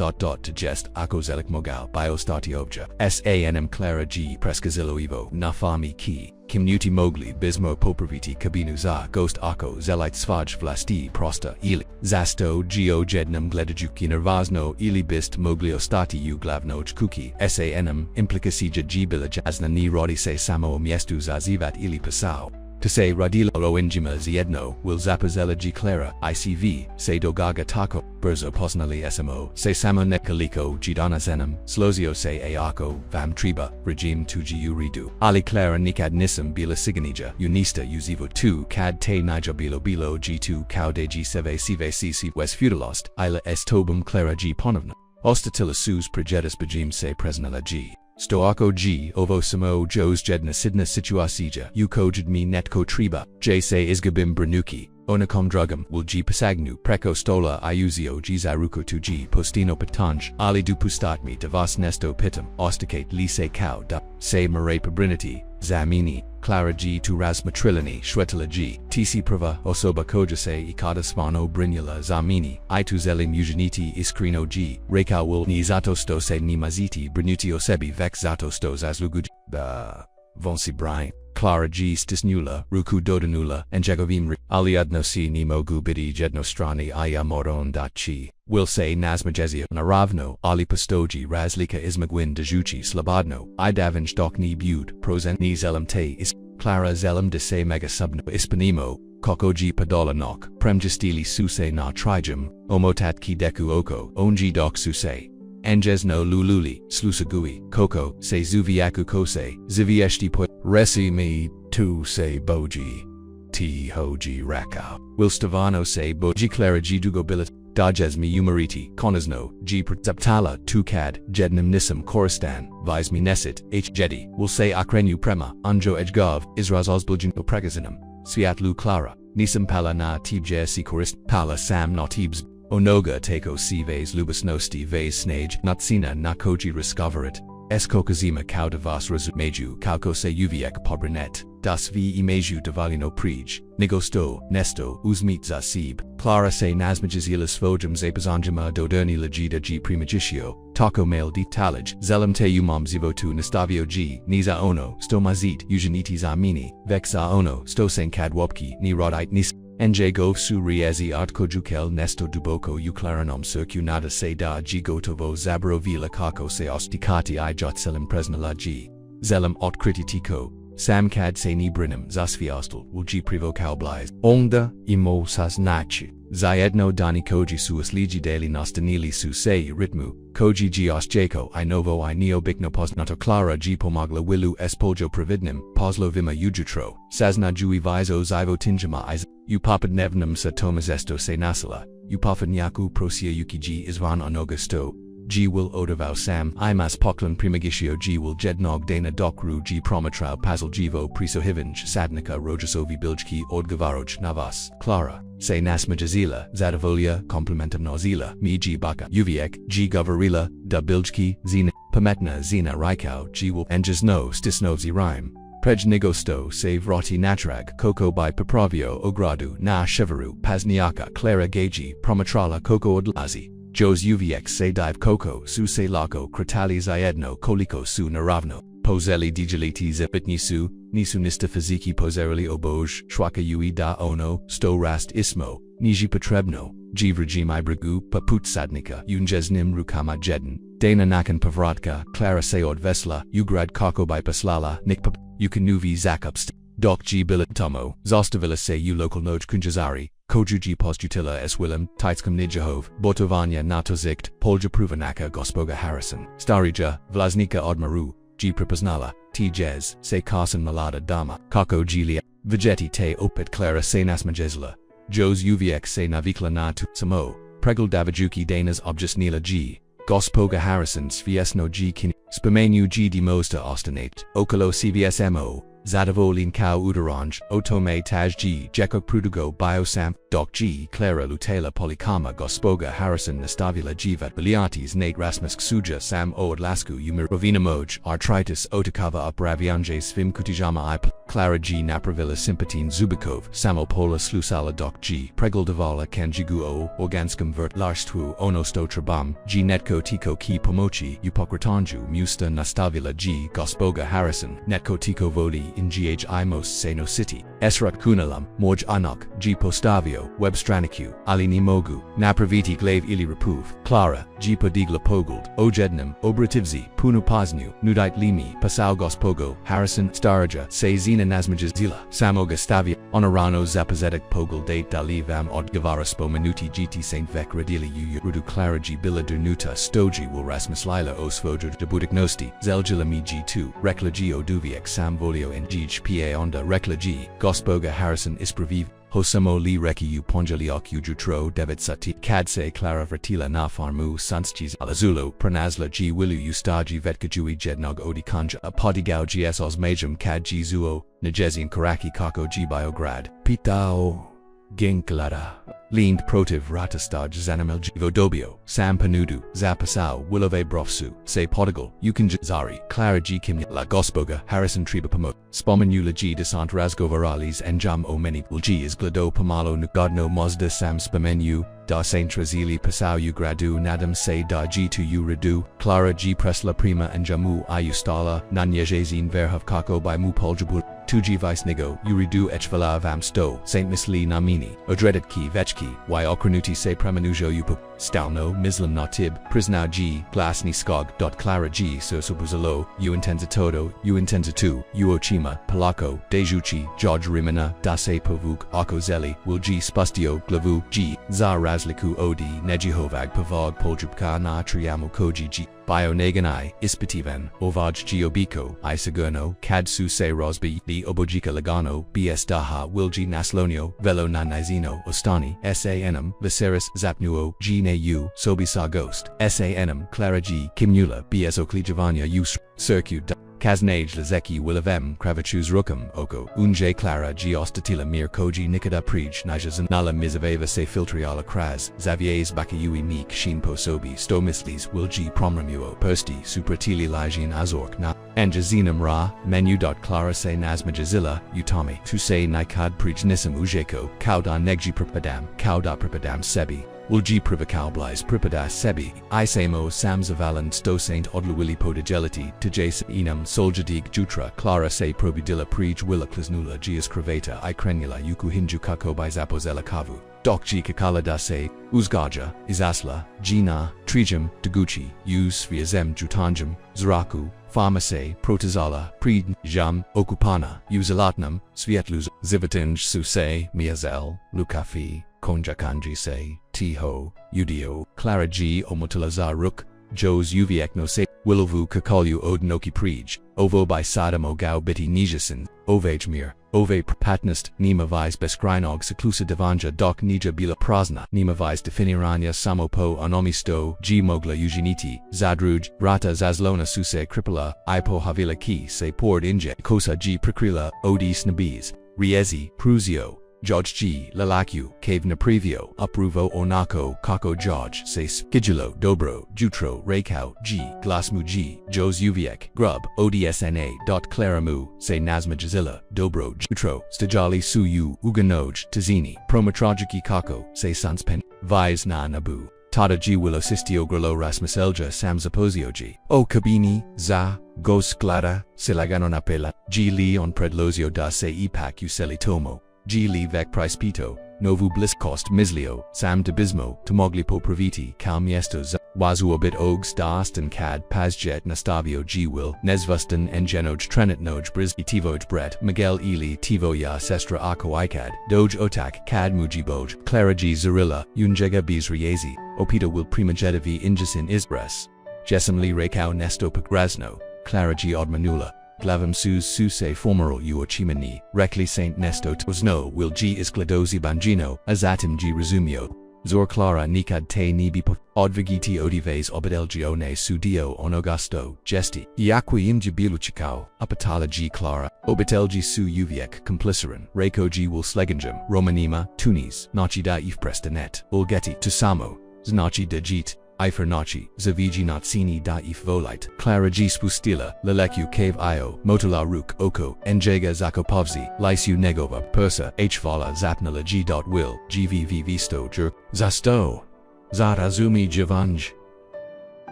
jest akozelik mogal biostati obja, sanm clara g preskazilo evo, nafami ki. Kimnuti Mogli Bismo Popraviti Kabinu za Ghost Ako Zelite Svaj Vlasti Prosta Ili Zasto Geo Jednam Gledajuki Nervazno Ili Bist Moglio Stati U Glavnoj Kuki Sanm Implicasija Gibila Jazna Ni Rodi Se Samo Miestu Zazivat Ili Pasao To say Radila Roinjima Ziedno will Zapazela G Clara ICV Se Dogaga Taco Berzo Posnali Smo Se Samo Nekaliko Gidana Zenum Slozio Se Aako Vam Triba Regime Tuji Uridu Ali Clara Nikad Nisam Bila Siganija Unista Uzivo 2 Kad Te Nija Bilo G2 Kaude G Seve Sive Cc West Feudalost Ila Estobum Clara G Ponovna Ostatila Sus Prejetis Bajim Se Presnala G Stoako G ovo samo Jos Jedna Sidna Situasija Ukojid mi netko triba J se izgabim brinuki Onakom drugam will G pasagnu preko stola iuzio G zaruko tu G postino patanj Ali du pustatmi de vas nesto pitam Osticate li se kao da Se mare pabrinity Zamini Clara G tu razmatrilini shwetala G. Tc prava osoba kojase ikada svano Brinula zamini. Itu zelim ugeniti iskrino G. Rekao will ni zato sto se ni maziti brinuti osebi vex zato sto zazluguj. The vonsi brine. Clara G stisnula, ruku dodanula, and jegovim aliadno si ni mogu bidi jednostrani aya moron chi. Will say nazmajezia naravno, ali pastoji razlika ismagwin dejuchi slabadno, I davinj dok ni bud, prosen ni zelam te is, Clara zelam de se mega subno ispanimo, kokoji padola nok, premjestili suse na trijum, omotat ki deku oko, onji dok suse. Enjesno lululi, slusagui, koko, se zuviaku kose, zivieshti po, resi mi, tu se boji, ti hoji rakao. Wilstavano se boji Clara G dugobilit, dajes mi umariti, konasno, G prezeptala, tukad, jednim nisam koristan, vis mi nesit, h jedi, will say akrenu prema, anjo edgov, israz ozbulgin opregazinum, sviatlu Clara, nisam pala na tibje si korist, pala sam na tibs. Onoga teko si vase lubasnosti vase snage natsina na koji riskoverit. Eskokazima kau devas resumeju kauko se uviek pobrinet. Das vi imeju devalino prij. Nigosto, nesto, uzmit za sib. Clara se nasmajizila svojum zapazanjima doderni legida g primagitio. Taco mail di talij. Zelam te umam zivotu nastavio g. Niza ono, sto mazit, ugeniti zamini. Vexa ono, sto senkad wopki, ni rodite nis. Nj gov su riezi artkojukel nesto duboko uklaranom circunada se da g gotovo zabrovila kako se ostikati I jotselim presnala g. Zelam otkrititiko. Samkad se ni brinem zasviastul will g privokal blais. Onda imo sasnachi. Zaedno dani koji suas ligi daily nastanili su sei ritmu. Koji g osjeko I novo I neo bikno posnato Clara g pomagla wilu espoljo providnim. Poslo vima ujutro. Sasna jui viso zivo tinjama is. Upapad nevnum sa tomas esto se nasala. Upafad nyaku prosia yuki g isvan onogasto. G will odavau sam imas poklan primagitio g will jednog dana dokru g promatrau pazal jivo prisohivinj sadnika rojasovi biljki odgavaroj navas. Clara, se nasmajazila, zadavolia, complementum nozila, mi g baka, uviek, g govarila, da biljki, zina, pametna zina rikau, g will enjasno stisnovzi rhyme. Prej nigosto save roti natrag, coco by Popravio ogradu, na shivaru, pazniaka, Clara geji, promatrala coco odlazi. Jos uvx se dive coco, su se laco, kratali zaedno, koliko su naravno. Poseli digiliti zepitni su, nisu nista fiziki poserili oboj, shwaka ui da ono, sto rast ismo, niji potrebno, jivrji my brigu, paput sadnika, unjesnim rukama jeden. Dana nakan pavratka, Clara seod vesla, ugrad kako by paslala, nikpap, ukanuvi zakupst. Dok g bilit tomo, zostavila se u local noj kunjazari, kojuji postutila es willem, titskam nijahov, botovanya natozikt, polja pruvanaka gospoga Harrison, starija, vlasnika odmaru, g pripaznala, t jez, se kasan malada dama, kako gilia, vegeti te opet Clara se nasmajezla, jos uvx se navikla na tu samo, pregl davajuki danas objesnila g, gospoga Harrison sviesno g kin, spamenu g di mosta ostinate, okalo cvsmo, Zadavolin kau uderanj, otome taj g, jekok prudugo biosam, dok g, Clara lutela polikama gospoga Harrison nastavila jivat biliatis nate rasmusk suja sam od lasku umirovina moj, artritis otakava upravianje svim kutijama ip, Clara g napravila sympatin zubikov, samopola slusala dok g, pregoldavala kanjigu o, organskam vert larstvu onosto trabam, g netko tiko ki pomochi, upokratanju musta nastavila g, gospoga Harrison, netko tiko vodi, in gh imos seno city, esrat kunalam, moj anok, g postavio, web stranicu, ali ni mogu, napraviti glave ili repuv, Clara, g podigla poguld, ojednum, obrativzi, punu pasnu, nudite limi, pasau gospogo, Harrison, staraja, se zina nazmajazila, samoga stavia, honorano zapazetic pogul date dalivam od gavaraspo minuti gt saint vec radili rudu Clara g bila dernuta stoji will rasmus lila osvoja debutiknosti, zelgila mi g2, rekla g oduviek sam volio en gij pa onda rekla g, gospoga Harrison ispraviv, hosamo li reki u ponjaliok ujutro devet sati, kadse Clara vertila na farmu sanschis alazulo, pranazla g wilu ustaji vetkajui jednog odikanja apodigau gsos majum kad g zuo, najezin karaki kako g biograd, pitao, Ginklara. Lind protiv ratastad zanamel vodobio, sam panudu, zapasau, willove brofsu, se podigal, ukinj zari, clara g kimya, la gosboga, harrison triba pamot, spomenula g desant razgovaralis and jam o meni, g is glado pamalo nugadno mozda sam spamenu, da saint razili pasau u gradu nadam se da g to u redu, clara g presla prima and jamu ayustala, nanyejezin verhav kako by mu poljabul, 2G vice nigo, uridu echvala vam sto, Saint Misli namini, odredet ki vechki, y okrenuti se premanujo upup, stalno, mislam natib, prisnau g, glasni skog. Clara g so subuzalo, u intenza todo, u intenza tu, uochima, palako, dejuchi, George rimana, dase povuk, akozeli, will g spustio, glavu, g, za razliku odi, nejihovag pavog poljubka na triamu koji g. Bionaganai, ispitivan, ovaj geobiko, isagerno, kadsu se rosby, the obojika lagano, bs daha, wilgi naslonio, velo nanizino, ostani, sanum, viserys, zapnuo, g ne u, sobisa ghost, sanum, clara g, kimnula, bs oklijavanya us, circuit, kaznage lazeki willavem, kravachus rukam, oko, unje clara g ostatila mir koji nikada prij, nijazan nala mizaveva se filtriala kraz, xaviers bakayui meek shin posobi, sto mislis, will g promramuo, persti, supratili ligin azork na, anjazinum ra, menu. Clara se nazmajazilla, utami, tu se nikad prij nisam ujeko, kauda negji pripadam, kauda pripadam sebi. Ulji privakalblais pripada sebi, isamo samzavalan sto saint odluwili podigelity, tjase enam soljadig jutra, clara se probudilla prij willa klasnula gias cravata I crenula yuku hinju kako by zapozela kavu. Dokji kakala dase, uzgaja, izasla, jina, trijam, deguchi, us viazem jutanjam, zraku, pharmace, protazala, prid, jam, okupana, uzalatnam, svietluz, zivatinj suse, miazel, lukafi, konjakanji se, tiho, udio, clara g omotilazar ruk, jos uviek no se, willovu kakolyu odnoki prij, ovo by Sada mogau biti nijasin, ovejmir, ove patnist, nima vis beskrinog seclusa devanja dok nija bila prazna, nima vis definiranya samopo anomisto, g mogla uginiti, zadruj, rata zazlona suse kripala, ipo havila ki se poured inje, kosa g prikrila, odis nabis, riezi, pruzio, George G. Lalaku, Cave Naprevio, Upruvo Onako, Kako George, Se Skijulo, Dobro, Jutro, Rekao, G. Glasmu G. Jos Uviek, Grub, ODSNA. Claramu, Se Nazmajazilla, Dobro, Jutro, Stajali Suyu, Uganoj, Tazini, Promatrajiki Kako, Se Sanspen, Vise Na Nabu. Tada G. Willosistio Grilo Rasmuselja Samzaposio G. O Kabini, Za, Gos Glada, Silagano Napela, G. Li on Predlozio da Se Ipak Useli Tomo. G. Li vec price pito, novu bliss cost mislio, sam debismo, tomoglipo praviti, cal miestos, wazuobit ogs dastan cad pasjet nastavio G. Will, nesvustan engenoj trenitnoj briz itivoj bret, Miguel Eli tivoya sestra ako icad, doj otak cad mujiboj, clara G. Zarilla, unjega bizriezi, opita will primagedivi injasin isbres. Jesamli rekao nestopak grazno, clara G. Odmanula. Glavam sus suse formoral uochimani, recli saint nesto tosno will g iscladozi bangino, azatim g resumio. Zor clara nikad te nibipo, odvigiti odives obidelgione sudio onogasto, gesti, iaqui imjibiluchikao, apatala g clara, obitelgi su uviek complicerin, reco g will slegangem, romanima, tunis, nachi da ifprestanet, ulgeti, tusamo, znachi degit. Ifernachi, Zaviji Natsini da if volite, Clara G. Spustila, Leleku Cave Io, Motula Ruk Oko, Njega Zakopovzi, Lysu Negova, Persa, Hvala Zapnala G. Will, GVV Visto Jerk, Zasto, Zarazumi Javanj,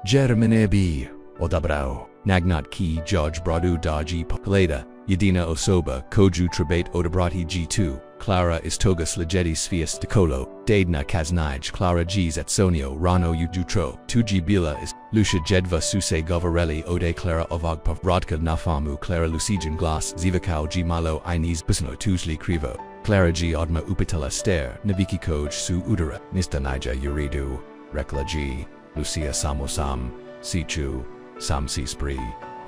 Jerminebi, Odabrao, Nagnat Ki Judge Bradu da G. Paleda, Yedina Osoba, Koju Trebate Odabrati G2. Clara Istogas Legedi Sfias Decolo, Dadna Kaznij Clara Gs at Sonio Rano Ujutro, 2G Bila is, Lucia Jedva Suse Govarelli Ode Clara Ovagpov Rodka Nafamu Clara Lucijan Glas Zivakau G Malo Ines Bisno Tuzli Krivo, Clara G Odma Upitala Ster, Naviki Koj Su Udara, Nistanija Uridu, Rekla G, Lucia Samosam, Sichu, Sam Sispri,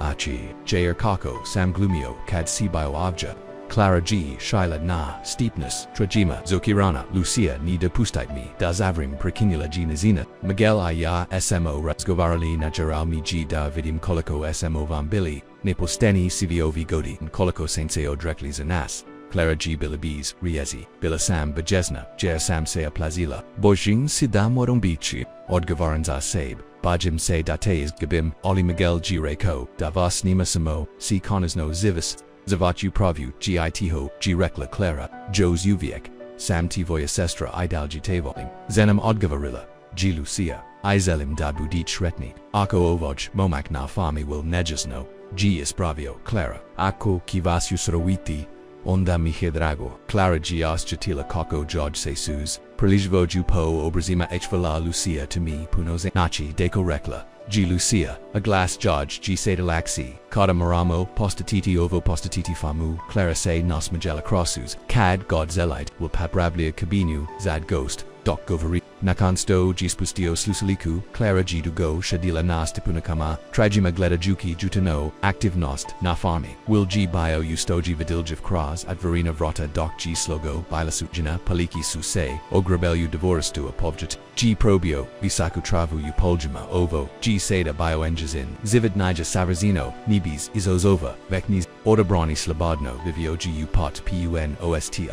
Achi, Jair Kako, Sam Glumio, Kad Sibio Avja. Clara G. Shaila Na, Steepness, Trajima, Zokirana, Lucia Ni de Pustaitmi, Da Zavrim Prekinula G. Nazina, Miguel Aya SMO Razgovarali Najaralmi G. Da Vidim Koliko SMO Vambili, Neposteni Civio Vigodi, and Koliko Senseo Drekli Zanas, Clara G. Bilibis, Riezi, Bilasam Bajesna, Jersam Sea Plazila, Bojing Sidam Warumbichi, Odgavaranza Sabe, Bajim Se Dates Gabim, Oli Miguel G. Rekao, Davas Nima Samo, C. Conisno Zivis, Zavachu Pravu, G. Itiho, G. Rekla Clara, Jos Uviek, Sam Tivoya Sestra Idalji Tavolim, Zenem Odgavarilla, G. Lucia, Izelim Dabu Di Shretni, Ako Ovoj, Momak Na Fami Will Nejasno, G. Ispravio, Clara, Ako Kivasyu Srawiti, Onda Mihe Drago, Clara G. Ostjatila Koko George Sesus, Prelijvo Jupo Obrazima Hvala Lucia to me Punoze Nachi Deco Rekla, G. Lucia, a glass George G. Sedalaxi, Kada Maramo, Postatiti Ovo Postatiti Famu, Clara Se Nos Magella Crossus, Cad Godzelite, Will Papravlia Cabinu, Zad Ghost, Doc Govari, Nakansto G. Spustio Slusaliku, Clara G. Dugo Shadila Nas Tipunakama, Trajima Gleda Juki Jutano, Active Nost, Nafami, Will G. Bio Ustoji Vidiljiv Kras, Advarina Vrota Doc G. Slogo, Bilasujina, Paliki Suse, Ograbelu Devoristu Apovjat, G. Probio, Visaku Travu Upoljima, Ovo, G. Seda Bioengizin, Zivid Nija Savrazino, Nibis, Izozova, Veknis, Odabrani Slobodno, Vivio G. Upot Punosti.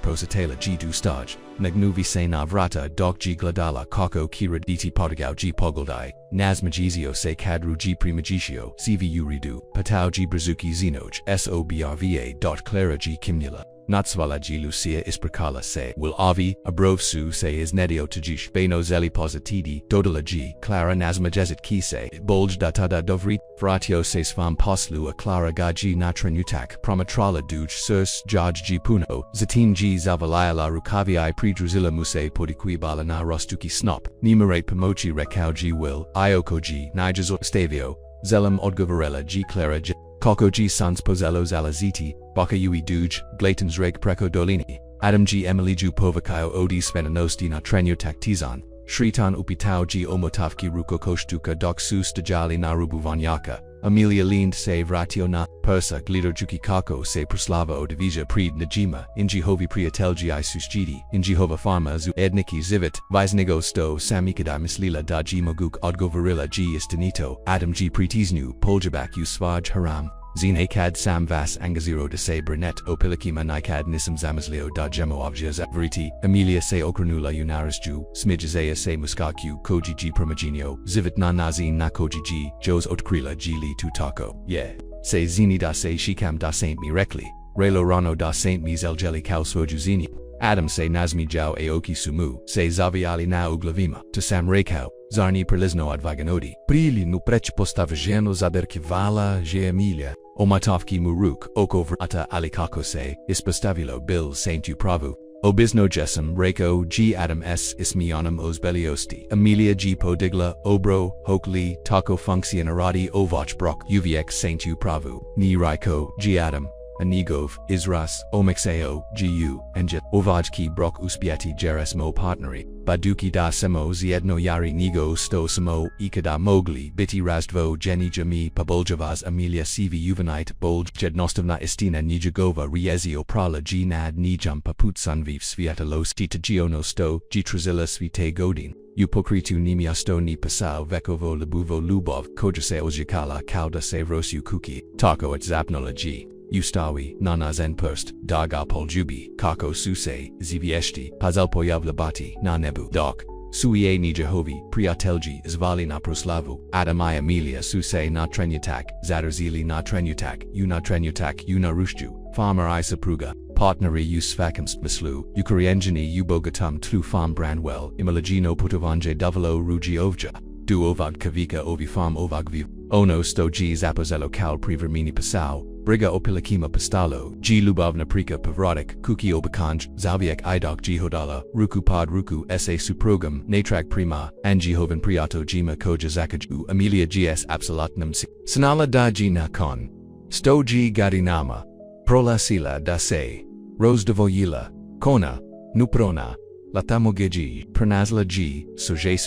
Prosatela G. Dustaj, Nagnuvi Se Navrata, Doc G. Gladala, Kako Kira Diti Podagao G. Pogoldai, Nazmagizio Se Kadru G. Primagitio, CV Uridu, Patau G. Brazuki Zinoj, Sobrva. Clara G. Kimnila. Natsvala G. Lucia Isprakala Se, Will Avi, Abrovsu Se is Nedio Tajish, Beno Zeli Positidi, Dodala G. Clara Nazmajezit Kise, Bolj Datada Dovri, Fratio Se Svam Poslu a Clara Gaji Natrenutak, Promatrala Duj Surs Jaj G. Puno, Zatin G. Zavalayala Rukavi Pridruzilla Muse Podiquibala Na Rostuki Snop, Nimerate Pomochi Rekao G. Will, Ioko G. Nijazor Stavio, Zelam Odgovarella G. Clara G. Koko G. Sans Pozello Zalaziti, Baka Ui Duj, Glatens Reg Preco Dolini, Adam G. Emily Ju Povakayo Odi Svenanosti na Trenutak Tizan, Shritan Upitao G. Omotavki Ruko Koshtuka Dok Sus Dajali Narubu Vanyaka, Amelia Lind Se Vratio na, Persa Glider Juki Kako Se Proslava Odivija Pred Najima, Injihovi Priatelji Susjidi, Injihova Farma Zu Edniki Zivit, Visnigo Sto Samikada Mislila Da G. Moguk Odgovarilla G. Istanito, Adam G. Pretiznu, Poljabak Usvaj Haram, Zine Kad Sam Vas Angaziro de Se Brunet Opilikima Nikad Nisam Zamazlio da Gemo Avjas Veriti, Amelia Se Okranula Unarasju, Smijazea Se Muskaku, Koji G. Promaginio, Zivit na Nazin na Koji G. Jos Otkrila G. Li Tutako, Se Zini da Se Shikam da Saint Mirekli, Relo Rano da Saint Mizelgeli Kauswojuzini, Adam Se Nazmi Jau Aoki Sumu, Se Zaviali na Uglavima, to Sam Rekao, Zarni Perlizno Advaganodi, Prili nu prech postavženo zaderkivala že Emilia, Omatovki Muruk, Okovrata Alikakose, Ispostavilo Bil Saint Upravu, Obisno Jesam Reko G. Adam S. Ismionum Osbeliosti, Amelia G. Podigla, Obro, Hokli, Taco Function Aradi Ovach Brock, UVX Saint Upravu, Ni Raiko, G. Adam, Anigov, Isras, Omixeo, Gu, Enjet, Ovajki Brok Uspiati Jeresmo Partneri, Baduki da Semo Ziedno Yari Nigo Sto Samo, Ikada Mogli, Biti Razdvo Jenny Jami Paboljavaz Amelia CV Uvenite, Bolj Jednostovna Istina Nijagova Riezio Prala G. Nad Nijam Paput Sunviv Sviatalos Tita Giono Sto, G. Trazilla Svite Godin. Upokritu nimiasto ni pasao vekovo lubuvo lubov, kojase ozjikala kauda se rosu kuki, tako at zapnola G. Ustawi, nanazen perst, daga poljubi, kako suse, zivieshti, pazalpoyavlabati, na nebu, dok. Suie ni Jehovi, priatelji, zvali na proslavu, Adamai Amelia suse na trenutak, zaderzili na trenutak, una rushju, farmer isapruga, partneri usfakams mislu, ukarienjini ubogatum tlu farm brandwell, imalagino putovanje davalo ruji ovja. Du ovag kavika ovi farm ovagviv, ono sto g zapozello kal privermini pasao, briga opilakima pastalo, g lubavna prika pavrotic, kuki obakanj, zaviek idok g hodala, ruku pod ruku sa suprogam, natrak prima, anjihovan priato jima koja zakaju, amelia gs absolutnum si, sanala da g na kon, sto g gadinama, prola sila da se, rose de voyila, kona, nuprona, latamo geji, pernazla g, sojesu.